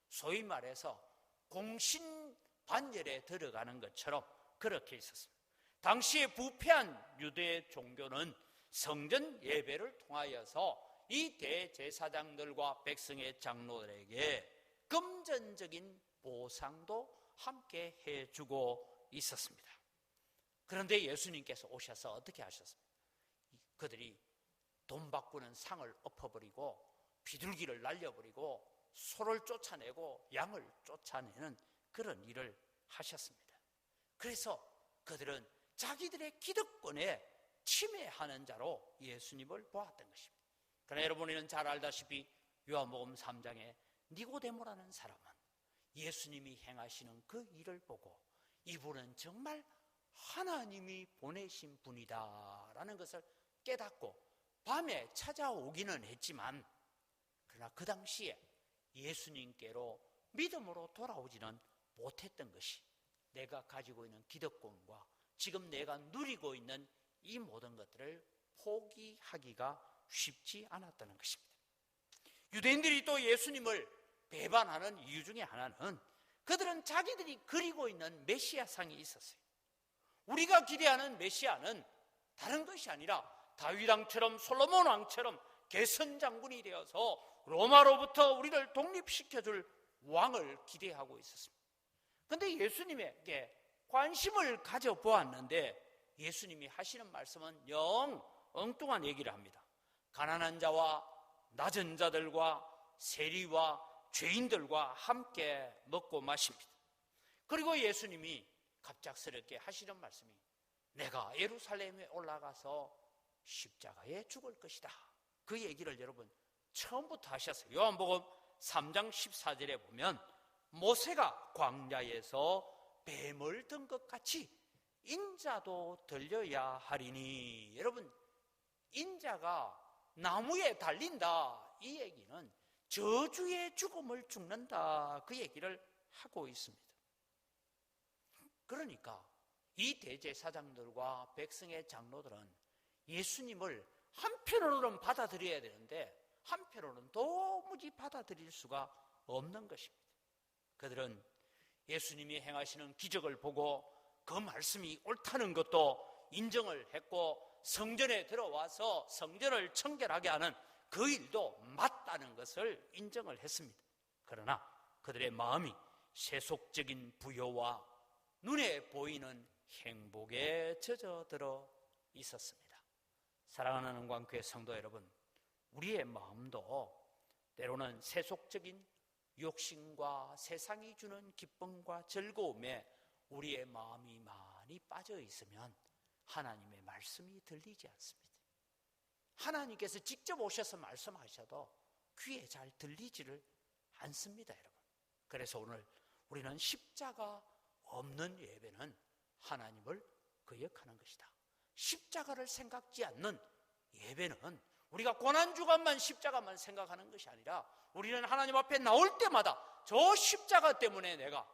소위 말해서 공신반열에 들어가는 것처럼 그렇게 있었습니다. 당시에 부패한 유대 종교는 성전 예배를 통하여서 이 대제사장들과 백성의 장로들에게 금전적인 보상도 함께 해주고 있었습니다. 그런데 예수님께서 오셔서 어떻게 하셨습니까? 그들이 돈 바꾸는 상을 엎어버리고 비둘기를 날려버리고 소를 쫓아내고 양을 쫓아내는 그런 일을 하셨습니다. 그래서 그들은 자기들의 기득권에 침해하는 자로 예수님을 보았던 것입니다. 그러나 여러분은 잘 알다시피 요한복음 3장에 니고데모라는 사람은 예수님이 행하시는 그 일을 보고 이분은 정말 하나님이 보내신 분이다라는 것을 깨닫고 밤에 찾아오기는 했지만 그러나 그 당시에 예수님께로 믿음으로 돌아오지는 못했던 것이 내가 가지고 있는 기득권과 지금 내가 누리고 있는 이 모든 것들을 포기하기가 쉽지 않았다는 것입니다. 유대인들이 또 예수님을 배반하는 이유 중에 하나는 그들은 자기들이 그리고 있는 메시아상이 있었어요. 우리가 기대하는 메시아는 다른 것이 아니라 다윗 왕처럼 솔로몬 왕처럼 개선 장군이 되어서 로마로부터 우리를 독립시켜줄 왕을 기대하고 있었습니다. 그런데 예수님에게 관심을 가져보았는데 예수님이 하시는 말씀은 영 엉뚱한 얘기를 합니다. 가난한 자와 낮은 자들과 세리와 죄인들과 함께 먹고 마십니다. 그리고 예수님이 갑작스럽게 하시는 말씀이 내가 예루살렘에 올라가서 십자가에 죽을 것이다. 그 얘기를 여러분 처음부터 하셨어요. 요한복음 3장 14절에 보면 모세가 광야에서 뱀을 든 것 같이 인자도 들려야 하리니. 여러분, 인자가 나무에 달린다, 이 얘기는 저주의 죽음을 죽는다, 그 얘기를 하고 있습니다. 그러니까 이 대제사장들과 백성의 장로들은 예수님을 한편으로는 받아들여야 되는데 한편으로는 도무지 받아들일 수가 없는 것입니다. 그들은 예수님이 행하시는 기적을 보고 그 말씀이 옳다는 것도 인정을 했고, 성전에 들어와서 성전을 청결하게 하는 그 일도 맞다는 것을 인정을 했습니다. 그러나 그들의 마음이 세속적인 부여와 눈에 보이는 행복에 젖어들어 있었습니다. 사랑하는 은광교회 성도 여러분, 우리의 마음도 때로는 세속적인 욕심과 세상이 주는 기쁨과 즐거움에 우리의 마음이 많이 빠져 있으면 하나님의 말씀이 들리지 않습니다. 하나님께서 직접 오셔서 말씀하셔도 귀에 잘 들리지를 않습니다, 여러분. 그래서 오늘 우리는 십자가 없는 예배는 하나님을 거역하는 것이다. 십자가를 생각지 않는 예배는 우리가 고난주간만 십자가만 생각하는 것이 아니라 우리는 하나님 앞에 나올 때마다 저 십자가 때문에 내가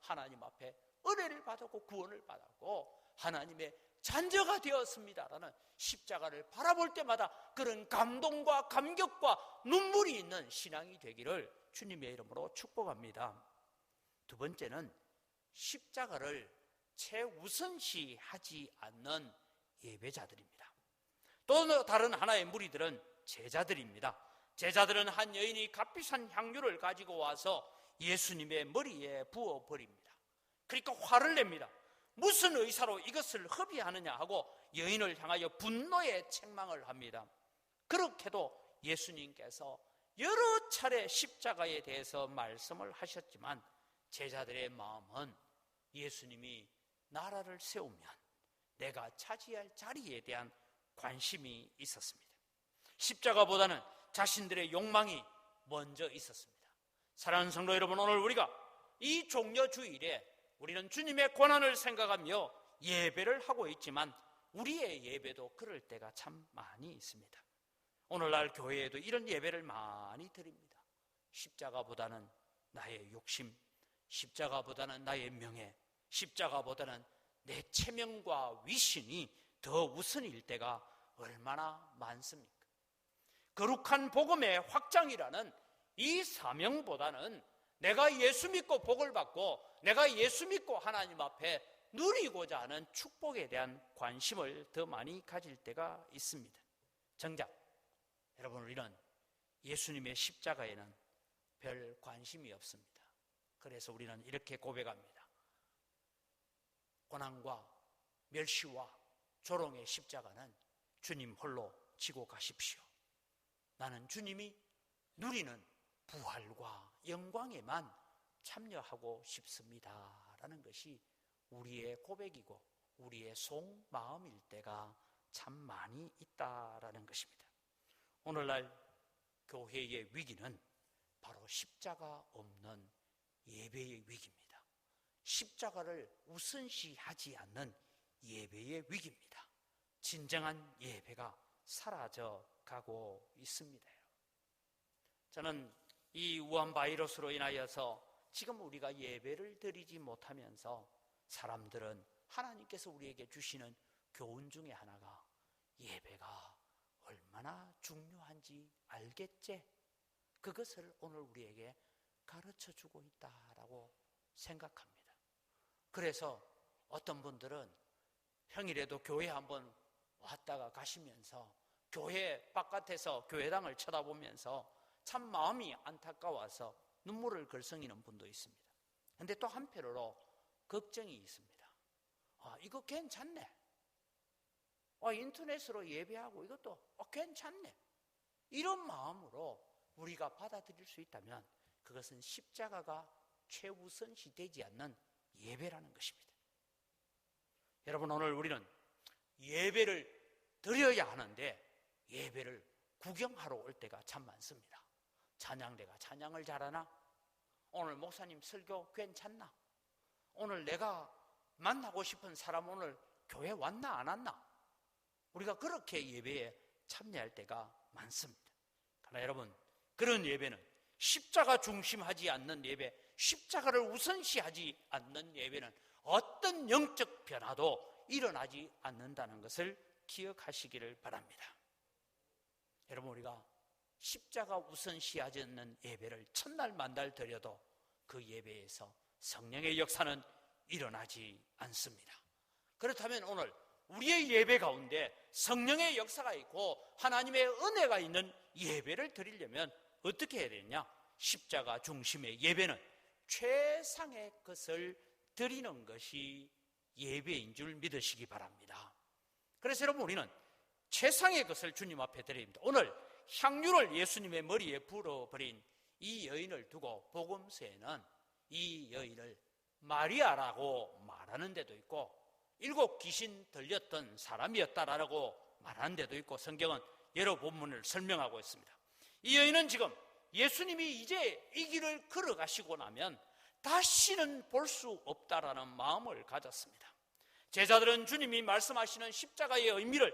하나님 앞에 은혜를 받았고 구원을 받았고 하나님의 자녀가 되었습니다라는 십자가를 바라볼 때마다 그런 감동과 감격과 눈물이 있는 신앙이 되기를 주님의 이름으로 축복합니다. 두 번째는 십자가를 최우선시하지 않는 예배자들입니다. 또 다른 하나의 무리들은 제자들입니다. 제자들은 한 여인이 값비싼 향유를 가지고 와서 예수님의 머리에 부어버립니다. 그러니까 화를 냅니다. 무슨 의사로 이것을 허비하느냐 하고 여인을 향하여 분노의 책망을 합니다. 그렇게도 예수님께서 여러 차례 십자가에 대해서 말씀을 하셨지만 제자들의 마음은 예수님이 나라를 세우면 내가 차지할 자리에 대한 관심이 있었습니다. 십자가보다는 자신들의 욕망이 먼저 있었습니다. 사랑하는 성도 여러분, 오늘 우리가 이 종려주일에 우리는 주님의 고난을 생각하며 예배를 하고 있지만 우리의 예배도 그럴 때가 참 많이 있습니다. 오늘날 교회에도 이런 예배를 많이 드립니다. 십자가보다는 나의 욕심, 십자가보다는 나의 명예, 십자가보다는 내 체면과 위신이 더 우선일 때가 얼마나 많습니까? 거룩한 복음의 확장이라는 이 사명보다는 내가 예수 믿고 복을 받고 내가 예수 믿고 하나님 앞에 누리고자 하는 축복에 대한 관심을 더 많이 가질 때가 있습니다. 정작 여러분, 우리는 예수님의 십자가에는 별 관심이 없습니다. 그래서 우리는 이렇게 고백합니다. 고난과 멸시와 조롱의 십자가는 주님 홀로 지고 가십시오. 나는 주님이 누리는 부활과 영광에만 참여하고 싶습니다 라는 것이 우리의 고백이고 우리의 속마음일 때가 참 많이 있다라는 것입니다. 오늘날 교회의 위기는 바로 십자가 없는 예배의 위기입니다. 십자가를 우선시하지 않는 예배의 위기입니다. 진정한 예배가 사라져 가고 있습니다. 저는 이 우한 바이러스로 인하여서 지금 우리가 예배를 드리지 못하면서 사람들은 하나님께서 우리에게 주시는 교훈 중에 하나가 예배가 얼마나 중요한지 알겠지? 그것을 오늘 우리에게 가르쳐주고 있다라고 생각합니다. 그래서 어떤 분들은 평일에도 교회 한번 왔다가 가시면서 교회 바깥에서 교회당을 쳐다보면서 참 마음이 안타까워서 눈물을 글썽이는 분도 있습니다. 그런데 또 한편으로 걱정이 있습니다. 이거 괜찮네. 인터넷으로 예배하고 이것도 괜찮네. 이런 마음으로 우리가 받아들일 수 있다면 그것은 십자가가 최우선시 되지 않는 예배라는 것입니다. 여러분, 오늘 우리는 예배를 드려야 하는데 예배를 구경하러 올 때가 참 많습니다. 찬양대가 찬양을 잘하나? 오늘 목사님 설교 괜찮나? 오늘 내가 만나고 싶은 사람 오늘 교회 왔나 안 왔나? 우리가 그렇게 예배에 참여할 때가 많습니다. 그러나 여러분, 그런 예배는 십자가 중심하지 않는 예배, 십자가를 우선시하지 않는 예배는 어떤 영적 변화도 일어나지 않는다는 것을 기억하시기를 바랍니다. 여러분, 우리가 십자가 우선시하지 않는 예배를 첫날 만날 드려도 그 예배에서 성령의 역사는 일어나지 않습니다. 그렇다면 오늘 우리의 예배 가운데 성령의 역사가 있고 하나님의 은혜가 있는 예배를 드리려면 어떻게 해야 되느냐? 십자가 중심의 예배는 최상의 것을 드리는 것이 예배인 줄 믿으시기 바랍니다. 그래서 여러분, 우리는 최상의 것을 주님 앞에 드립니다. 오늘 향유를 예수님의 머리에 불어버린 이 여인을 두고 복음서에는 이 여인을 마리아라고 말하는 데도 있고 7 귀신 들렸던 사람이었다라고 말하는 데도 있고 성경은 여러 본문을 설명하고 있습니다. 이 여인은 지금 예수님이 이제 이 길을 걸어가시고 나면 다시는 볼 수 없다라는 마음을 가졌습니다. 제자들은 주님이 말씀하시는 십자가의 의미를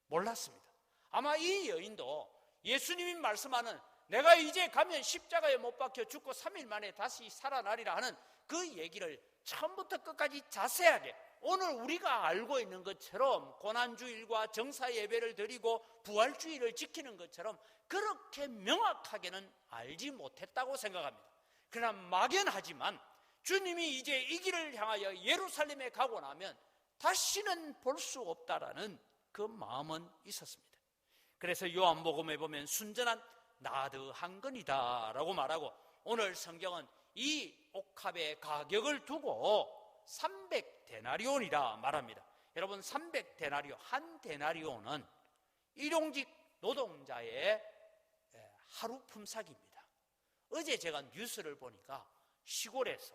몰랐습니다. 아마 이 여인도 예수님이 말씀하는 내가 이제 가면 십자가에 못 박혀 죽고 3일 만에 다시 살아나리라 하는 그 얘기를 처음부터 끝까지 자세하게 오늘 우리가 알고 있는 것처럼 고난주일과 정사예배를 드리고 부활주일을 지키는 것처럼 그렇게 명확하게는 알지 못했다고 생각합니다. 그러나 막연하지만 주님이 이제 이 길을 향하여 예루살렘에 가고 나면 다시는 볼 수 없다라는 그 마음은 있었습니다. 그래서 요한복음에 보면 순전한 나드한 건이다 라고 말하고 오늘 성경은 이 옥합의 가격을 두고 300데나리온이라 말합니다. 여러분, 300데나리온, 한 데나리온은 일용직 노동자의 하루 품삯입니다. 어제 제가 뉴스를 보니까 시골에서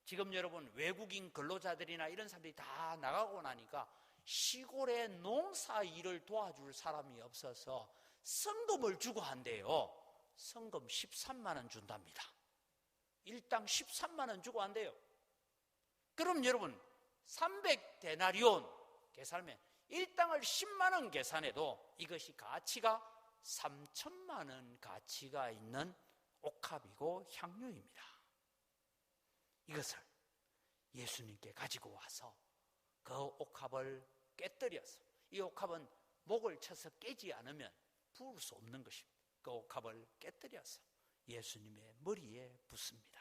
지금 여러분 외국인 근로자들이나 이런 사람들이 다 나가고 나니까 시골에 농사 일을 도와줄 사람이 없어서 성금을 주고 한대요. 성금 13만 원 준답니다. 일당 13만 원 주고 한대요. 그럼 여러분 300데나리온 계산하면 일당을 10만 원 계산해도 이것이 가치가 3천만 원 가치가 있는 옥합이고 향유입니다. 이것을 예수님께 가지고 와서 그 옥합을 깨뜨려서 이 옥합은 목을 쳐서 깨지 않으면 부을 수 없는 것입니다. 그 옥합을 깨뜨려서 예수님의 머리에 붓습니다.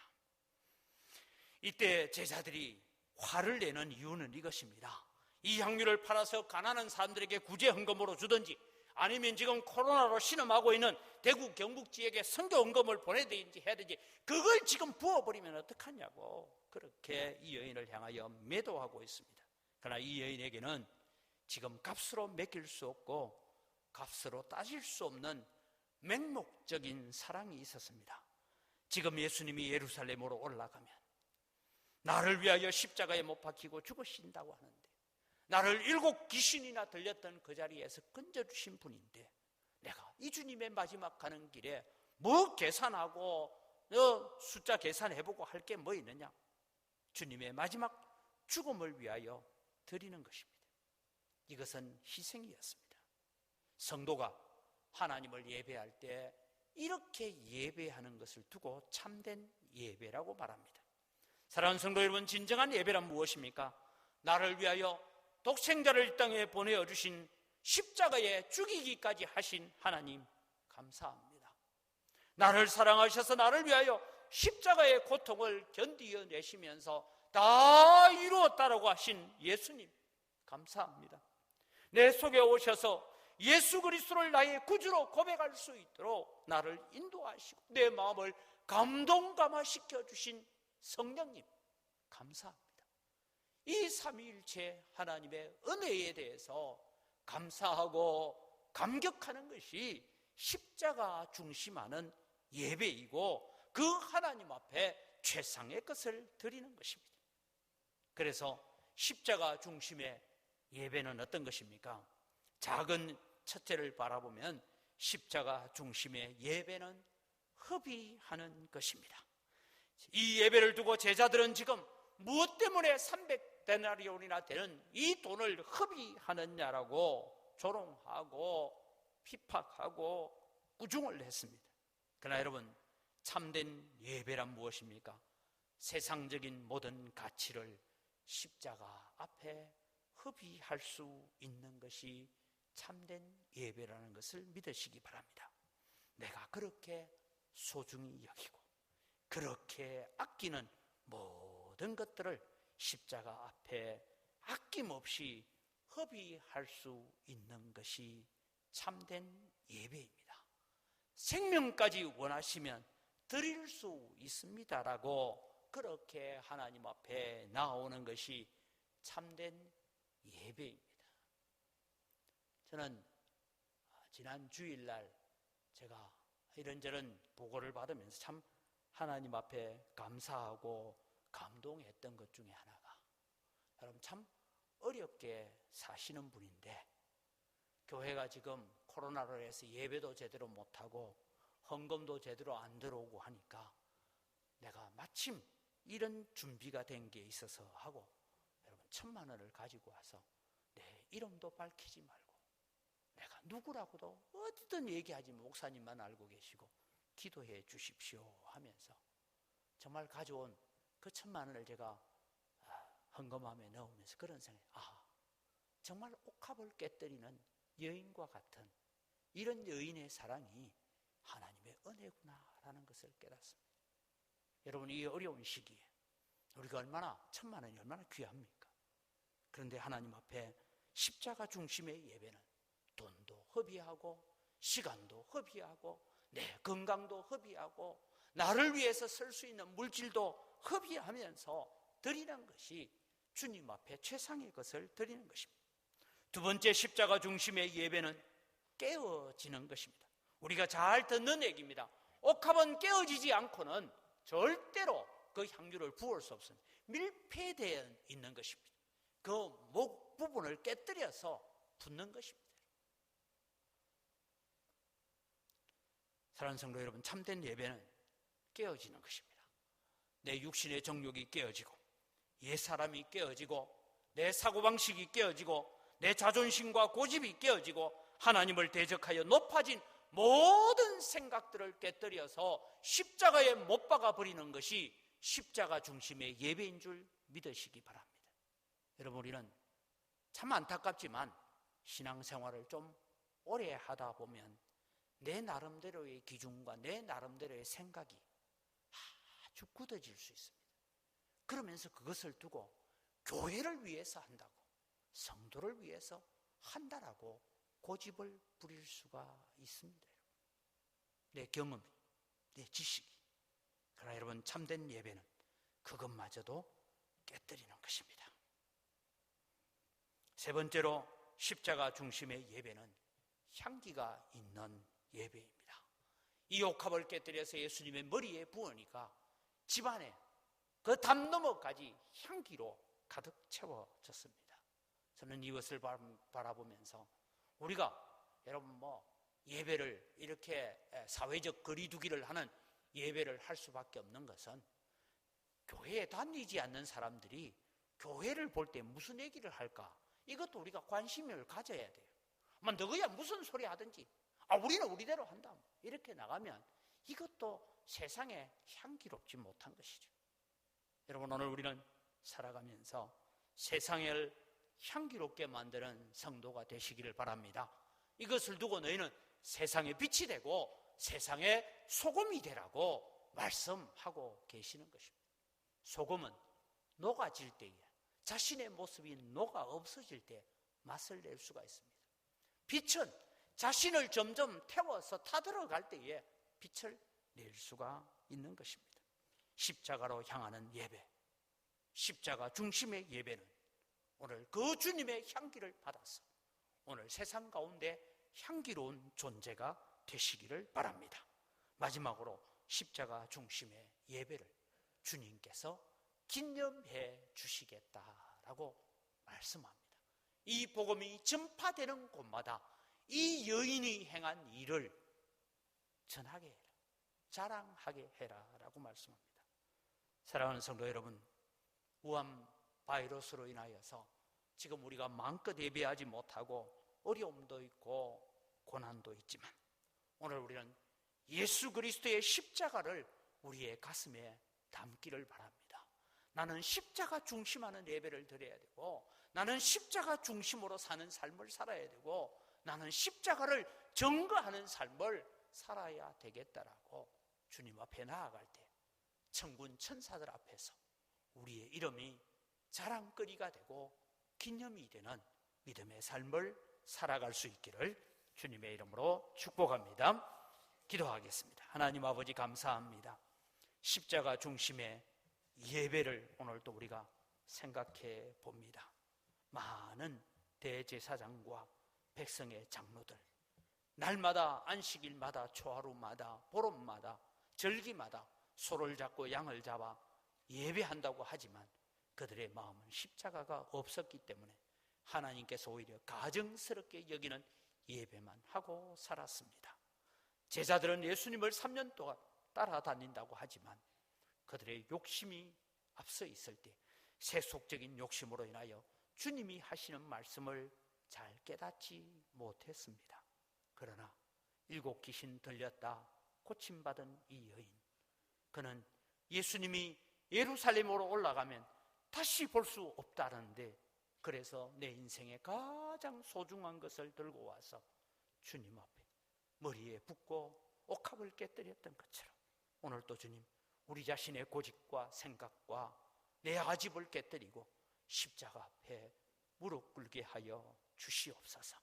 이때 제자들이 화를 내는 이유는 이것입니다. 이 향유를 팔아서 가난한 사람들에게 구제 헌금으로 주든지 아니면 지금 코로나로 신음하고 있는 대구 경북 지역에 선교 헌금을 보내든지 해야 되지 그걸 지금 부어버리면 어떡하냐고 그렇게 이 여인을 향하여 매도하고 있습니다. 그러나 이 여인에게는 지금 값으로 매길 수 없고 값으로 따질 수 없는 맹목적인 사랑이 있었습니다. 지금 예수님이 예루살렘으로 올라가면 나를 위하여 십자가에 못 박히고 죽으신다고 하는데 나를 7 귀신이나 들렸던 그 자리에서 건져주신 분인데 내가 이 주님의 마지막 가는 길에 뭐 계산하고 숫자 계산해보고 할 게 뭐 있느냐? 주님의 마지막 죽음을 위하여 드리는 것입니다. 이것은 희생이었습니다. 성도가 하나님을 예배할 때 이렇게 예배하는 것을 두고 참된 예배라고 말합니다. 사랑하는 성도 여러분, 진정한 예배란 무엇입니까? 나를 위하여 독생자를 이 땅에 보내주신 십자가에 죽이기까지 하신 하나님 감사합니다. 나를 사랑하셔서 나를 위하여 십자가의 고통을 견디어내시면서 다 이루었다라고 하신 예수님 감사합니다. 내 속에 오셔서 예수 그리스도를 나의 구주로 고백할 수 있도록 나를 인도하시고 내 마음을 감동감화시켜 주신 성령님 감사합니다. 이 삼위일체 하나님의 은혜에 대해서 감사하고 감격하는 것이 십자가 중심하는 예배이고 그 하나님 앞에 최상의 것을 드리는 것입니다. 그래서 십자가 중심의 예배는 어떤 것입니까? 작은 첫째를 바라보면 십자가 중심의 예배는 허비하는 것입니다. 이 예배를 두고 제자들은 지금 무엇 때문에 300데나리온이나 되는 이 돈을 허비하느냐라고 조롱하고 피팍하고 꾸중을 했습니다. 그러나 여러분, 참된 예배란 무엇입니까? 세상적인 모든 가치를 십자가 앞에 허비할 수 있는 것이 참된 예배라는 것을 믿으시기 바랍니다. 내가 그렇게 소중히 여기고 그렇게 아끼는 모든 것들을 십자가 앞에 아낌없이 허비할 수 있는 것이 참된 예배입니다. 생명까지 원하시면 드릴 수 있습니다라고 그렇게 하나님 앞에 나오는 것이 참된 예배입니다. 저는 지난 주일날 제가 이런저런 보고를 받으면서 참 하나님 앞에 감사하고 감동했던 것 중에 하나가, 여러분 참 어렵게 사시는 분인데 교회가 지금 코로나로 해서 예배도 제대로 못하고 헌금도 제대로 안 들어오고 하니까 내가 마침 이런 준비가 된 게 있어서 하고 여러분 1,000만 원을 가지고 와서 내 이름도 밝히지 말고 내가 누구라고도 어디든 얘기하지 목사님만 알고 계시고 기도해 주십시오 하면서 정말 가져온 그 1,000만 원을 제가 헌금함에 넣으면서 그런 생각이, 정말 옥합을 깨뜨리는 여인과 같은 이런 여인의 사랑이 하나님의 은혜구나라는 것을 깨닫습니다. 여러분, 이 어려운 시기에 우리가 1,000만 원이 얼마나 귀합니까? 그런데 하나님 앞에 십자가 중심의 예배는 돈도 허비하고 시간도 허비하고 내 건강도 허비하고 나를 위해서 쓸 수 있는 물질도 허비하면서 드리는 것이 주님 앞에 최상의 것을 드리는 것입니다. 두 번째, 십자가 중심의 예배는 깨어지는 것입니다. 우리가 잘 듣는 얘기입니다. 옥합은 깨어지지 않고는 절대로 그 향유를 부을 수 없습니다. 밀폐되어 있는 것입니다. 그 목 부분을 깨뜨려서 붓는 것입니다. 사랑하는 성도 여러분, 참된 예배는 깨어지는 것입니다. 내 육신의 정욕이 깨어지고 옛사람이 깨어지고 내 사고방식이 깨어지고 내 자존심과 고집이 깨어지고 하나님을 대적하여 높아진 모든 생각들을 깨뜨려서 십자가에 못 박아 버리는 것이 십자가 중심의 예배인 줄 믿으시기 바랍니다. 여러분, 우리는 참 안타깝지만 신앙생활을 좀 오래 하다 보면 내 나름대로의 기준과 내 나름대로의 생각이 아주 굳어질 수 있습니다. 그러면서 그것을 두고 교회를 위해서 한다고, 성도를 위해서 한다라고 고집을 부릴 수가 있습니다. 내 경험이, 내 지식이. 그러나 여러분, 참된 예배는 그것마저도 깨뜨리는 것입니다. 세 번째로, 십자가 중심의 예배는 향기가 있는 예배입니다. 이 옥합을 깨뜨려서 예수님의 머리에 부으니까 집안에 그 담 너머까지 향기로 가득 채워졌습니다. 저는 이것을 바라보면서 우리가 여러분 예배를 이렇게 사회적 거리두기를 하는 예배를 할 수밖에 없는 것은 교회에 다니지 않는 사람들이 교회를 볼 때 무슨 얘기를 할까? 이것도 우리가 관심을 가져야 돼요. 너희야 무슨 소리 하든지 우리는 우리대로 한다 이렇게 나가면 이것도 세상에 향기롭지 못한 것이죠. 여러분, 오늘 우리는 살아가면서 세상을 향기롭게 만드는 성도가 되시기를 바랍니다. 이것을 두고 너희는 세상의 빛이 되고 세상의 소금이 되라고 말씀하고 계시는 것입니다. 소금은 녹아질 때에, 자신의 모습이 녹아 없어질 때 맛을 낼 수가 있습니다. 빛은 자신을 점점 태워서 타들어갈 때에 빛을 낼 수가 있는 것입니다. 십자가로 향하는 예배, 십자가 중심의 예배는 오늘 그 주님의 향기를 받아서 오늘 세상 가운데 향기로운 존재가 되시기를 바랍니다. 마지막으로 십자가 중심의 예배를 주님께서 기념해 주시겠다라고 말씀합니다. 이 복음이 전파되는 곳마다 이 여인이 행한 일을 전하게 해라, 자랑하게 해라라고 말씀합니다. 사랑하는 성도 여러분, 우한 바이러스로 인하여서 지금 우리가 마음껏 예배하지 못하고 어려움도 있고 고난도 있지만 오늘 우리는 예수 그리스도의 십자가를 우리의 가슴에 담기를 바랍니다. 나는 십자가 중심하는 예배를 드려야 되고, 나는 십자가 중심으로 사는 삶을 살아야 되고, 나는 십자가를 증거하는 삶을 살아야 되겠다라고 주님 앞에 나아갈 때 천군 천사들 앞에서 우리의 이름이 자랑거리가 되고 기념이 되는 믿음의 삶을 살아갈 수 있기를 주님의 이름으로 축복합니다. 기도하겠습니다. 하나님 아버지, 감사합니다. 십자가 중심의 예배를 오늘 또 우리가 생각해 봅니다. 많은 대제사장과 백성의 장로들, 날마다 안식일마다 초하루마다 보름마다 절기마다 소를 잡고 양을 잡아 예배한다고 하지만 그들의 마음은 십자가가 없었기 때문에 하나님께서 오히려 가증스럽게 여기는 예배만 하고 살았습니다. 제자들은 예수님을 3년 동안 따라다닌다고 하지만 그들의 욕심이 앞서 있을 때 세속적인 욕심으로 인하여 주님이 하시는 말씀을 잘 깨닫지 못했습니다. 그러나 7 귀신 들렸다 고침받은 이 여인, 그는 예수님이 예루살렘으로 올라가면 다시 볼 수 없다는데, 그래서 내 인생의 가장 소중한 것을 들고 와서 주님 앞에 머리에 붓고 옥합을 깨뜨렸던 것처럼 오늘 또 주님, 우리 자신의 고집과 생각과 내 아집을 깨뜨리고 십자가 앞에 무릎 꿇게 하여 주시옵소서.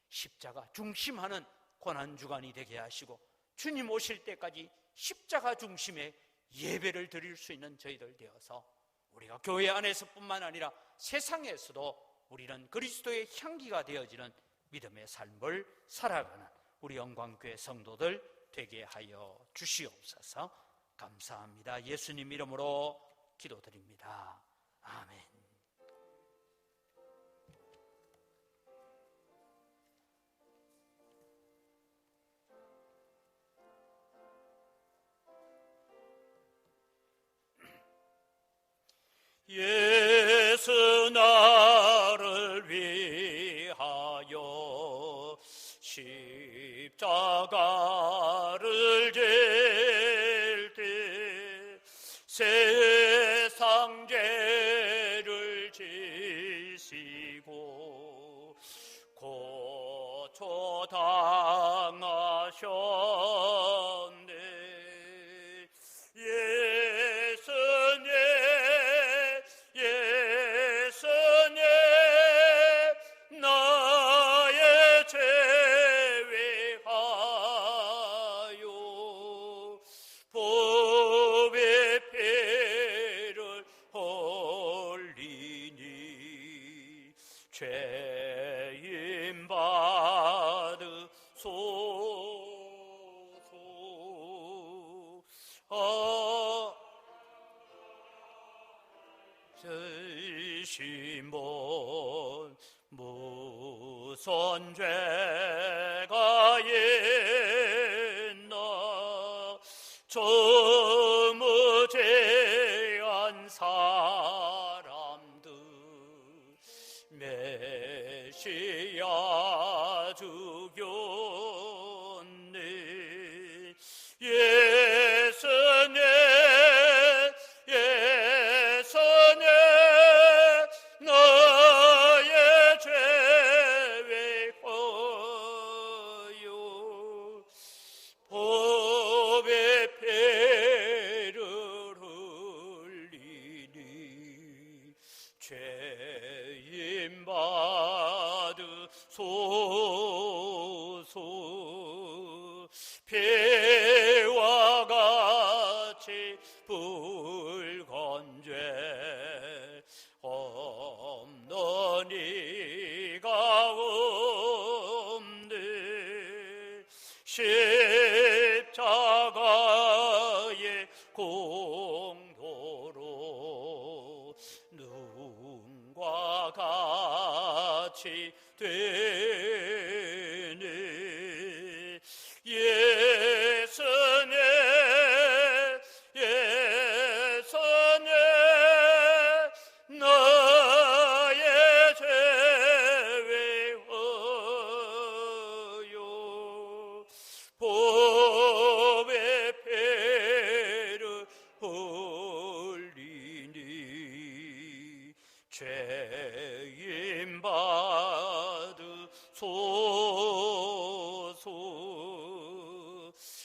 십자가 중심하는 고난주간이 되게 하시고 주님 오실 때까지 십자가 중심의 예배를 드릴 수 있는 저희들 되어서 우리가 교회 안에서뿐만 아니라 세상에서도 우리는 그리스도의 향기가 되어지는 믿음의 삶을 살아가는 우리 영광교회 성도들 되게 하여 주시옵소서. 감사합니다. 예수님 이름으로 기도드립니다. 아멘. 예수 나를 위하여 십자가를 질 때 세상 죄를 지시고 고초당하셨네. 나의 죄 위하여 법의 피를 흘리니 죄인 받으소서. 시몬 무슨 죄가 있나, 저무죄한 사람들 메시아 죽였네. 예수님 나의 죄 위하여 법의 피를 흘리니 죄인 받으소서. 피와 같이 붉은 죄 십자가의 공로로 눈과 같이 되네. 예수님 나의 죄 위하여 법의 패를 흘리니 죄인 받으소서.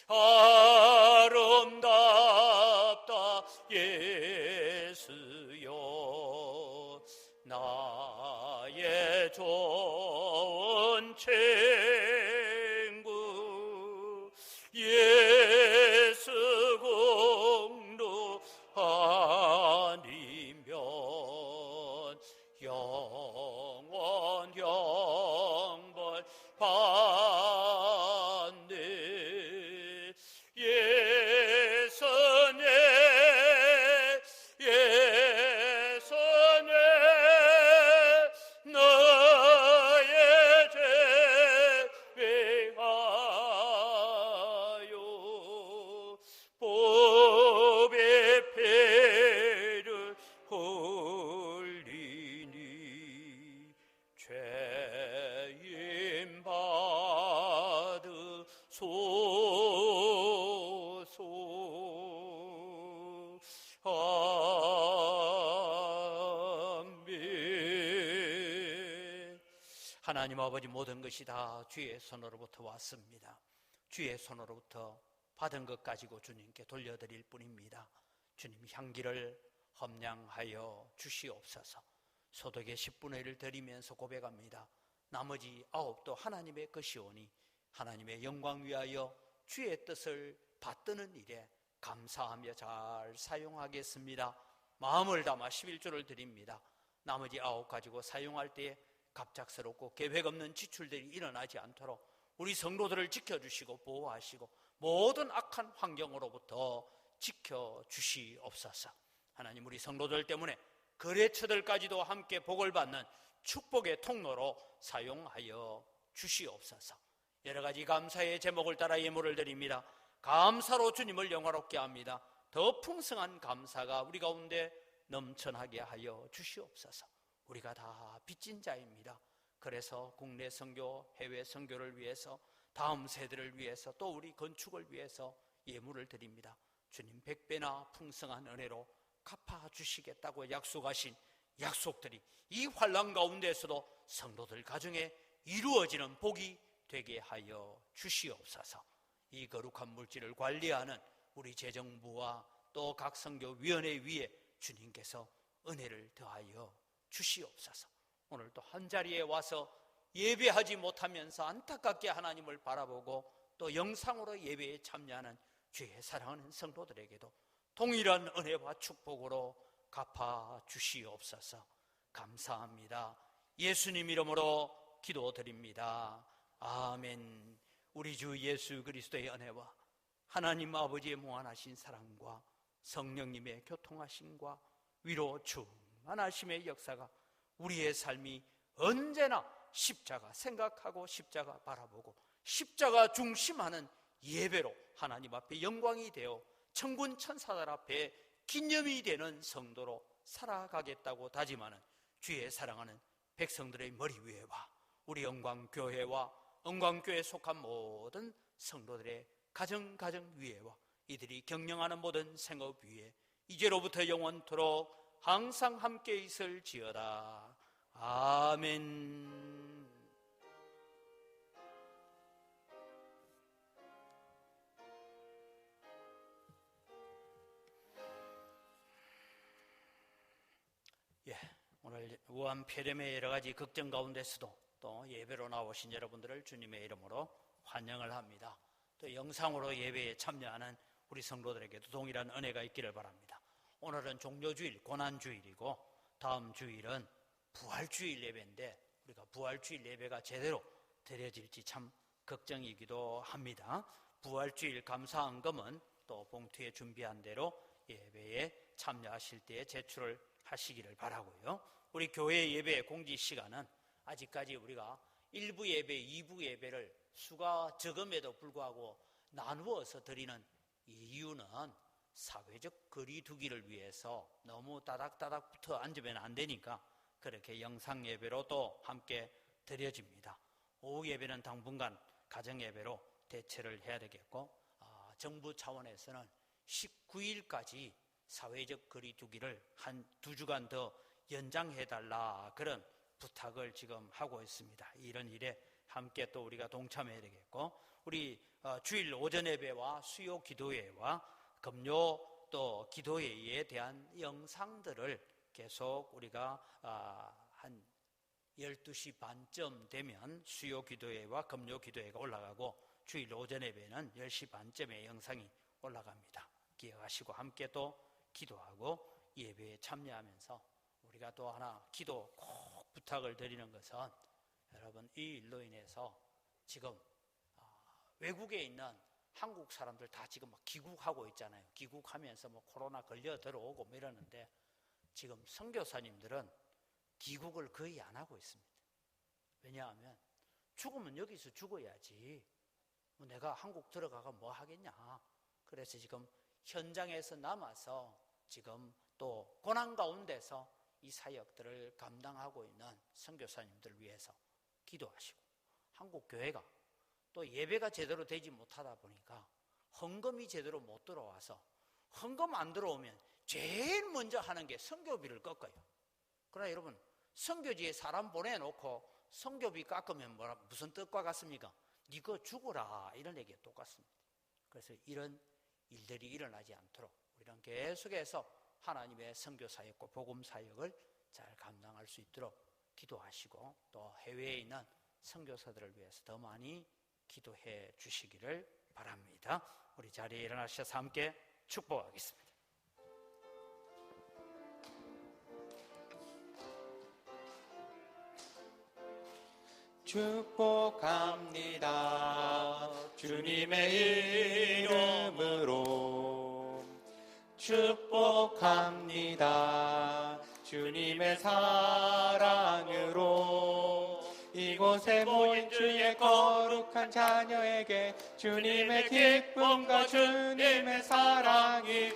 아름답다 예수여 나의 좋은 친구. 예수 공로 아니면 영원 형벌 받네. 예수님 나의 죄 위하여 법의 패를 흘리니 죄인 받으소서. 아멘. 하나님 아버지, 모든 것이 다 주의 손으로부터 왔습니다. 주의 손으로부터 받은 것 가지고 주님께 돌려드릴 뿐입니다. 주님, 향기를 험량하여 주시옵소서. 소득의 10분의 1을 드리면서 고백합니다. 나머지 9도 하나님의 것이오니 하나님의 영광 위하여 주의 뜻을 받드는 일에 감사하며 잘 사용하겠습니다. 마음을 담아 11조를 드립니다. 나머지 9 가지고 사용할 때에 갑작스럽고 계획 없는 지출들이 일어나지 않도록 우리 성도들을 지켜주시고 보호하시고 모든 악한 환경으로부터 지켜주시옵소서. 하나님, 우리 성도들 때문에 거래처들까지도 함께 복을 받는 축복의 통로로 사용하여 주시옵소서. 여러 가지 감사의 제목을 따라 예물을 드립니다. 감사로 주님을 영화롭게 합니다. 더 풍성한 감사가 우리 가운데 넘쳐나게 하여 주시옵소서. 우리가 다 빚진 자입니다. 그래서 국내 선교, 해외 선교를 위해서, 다음 세대를 위해서, 또 우리 건축을 위해서 예물을 드립니다. 주님, 100배나 풍성한 은혜로 갚아주시겠다고 약속하신 약속들이 이 환난 가운데에서도 성도들 가정에 이루어지는 복이 되게 하여 주시옵소서. 이 거룩한 물질을 관리하는 우리 재정부와 또 각 선교위원회 위에 주님께서 은혜를 더하여 주시옵소서. 오늘도 한자리에 와서 예배하지 못하면서 안타깝게 하나님을 바라보고 또 영상으로 예배에 참여하는 주의 사랑하는 성도들에게도 동일한 은혜와 축복으로 갚아 주시옵소서. 감사합니다. 예수님 이름으로 기도드립니다. 아멘. 우리 주 예수 그리스도의 은혜와 하나님 아버지의 무한하신 사랑과 성령님의 교통하심과 위로 충만하심의 역사가 우리의 삶이 언제나 십자가 생각하고 십자가 바라보고 십자가 중심하는 예배로 하나님 앞에 영광이 되어 천군 천사들 앞에 기념이 되는 성도로 살아가겠다고 다짐하는 주의 사랑하는 백성들의 머리 위에와 우리 영광교회와 영광교회에 속한 모든 성도들의 가정 위에와 이들이 경영하는 모든 생업 위에 이제로부터 영원토록 항상 함께 있을지어다. 아멘. 오늘 우한 폐렴의 여러 가지 걱정 가운데서도 또 예배로 나오신 여러분들을 주님의 이름으로 환영을 합니다. 또 영상으로 예배에 참여하는 우리 성도들에게도 동일한 은혜가 있기를 바랍니다. 오늘은 종료주일, 고난주일이고 다음 주일은 부활주일 예배인데 우리가 부활주일 예배가 제대로 드려질지 참 걱정이기도 합니다. 부활주일 감사헌금은 또 봉투에 준비한 대로 예배에 참여하실 때에 제출을 하시기를 바라고요. 우리 교회 예배 공지 시간은 아직까지 우리가 1부 예배, 2부 예배를 수가 적음에도 불구하고 나누어서 드리는 이유는 사회적 거리 두기를 위해서 너무 따닥따닥 붙어 앉으면 안 되니까 그렇게 영상 예배로 또 함께 드려집니다. 오후 예배는 당분간 가정 예배로 대체를 해야 되겠고, 정부 차원에서는 19일까지 사회적 거리 두기를 한 2주간 더 연장해달라, 그런 부탁을 지금 하고 있습니다. 이런 일에 함께 또 우리가 동참해야 되겠고, 우리 주일 오전 예배와 수요 기도회와 금요 또 기도회에 대한 영상들을 계속 우리가 한 12시 반쯤 되면 수요 기도회와 금요 기도회가 올라가고, 주일 오전 예배는 10시 반쯤에 영상이 올라갑니다. 기억하시고 함께 또 기도하고 예배에 참여하면서 우리가 또 하나 기도 꼭 부탁을 드리는 것은, 여러분, 이 일로 인해서 지금 외국에 있는 한국 사람들 다 지금 막 귀국하고 있잖아요. 귀국하면서 뭐 코로나 걸려 들어오고 뭐 이러는데, 지금 선교사님들은 귀국을 거의 안 하고 있습니다. 왜냐하면 죽으면 여기서 죽어야지, 뭐 내가 한국 들어가가 뭐 하겠냐. 그래서 지금 현장에서 남아서 지금 또 고난 가운데서 이 사역들을 감당하고 있는 선교사님들을 위해서 기도하시고, 한국 교회가 또 예배가 제대로 되지 못하다 보니까 헌금이 제대로 못 들어와서, 헌금 안 들어오면 제일 먼저 하는 게 선교비를 꺾어요. 그러나 여러분, 선교지에 사람 보내놓고 선교비 깎으면 무슨 뜻과 같습니까? 니거 죽어라, 이런 얘기가 똑같습니다. 그래서 이런 일들이 일어나지 않도록 우리는 계속해서 하나님의 선교사역과 복음사역을 잘 감당할 수 있도록 기도하시고, 또 해외에 있는 선교사들을 위해서 더 많이 기도해 주시기를 바랍니다. 우리 자리에 일어나셔서 함께 축복하겠습니다. 축복합니다. 주님의 이름으로 축복합니다. 주님의 사랑으로 이곳에 모인 주의 거룩한 자녀에게 주님의 기쁨과 주님의 사랑이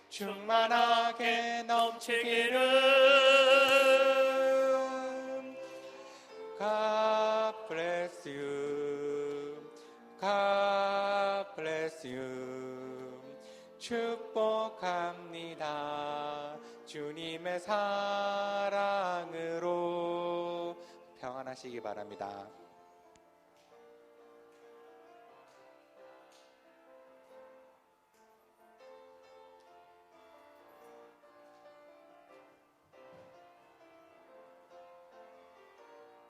충만하게 넘치기를. God bless you. God bless you. 축복합니다. 주님의 사랑으로 평안하시기 바랍니다.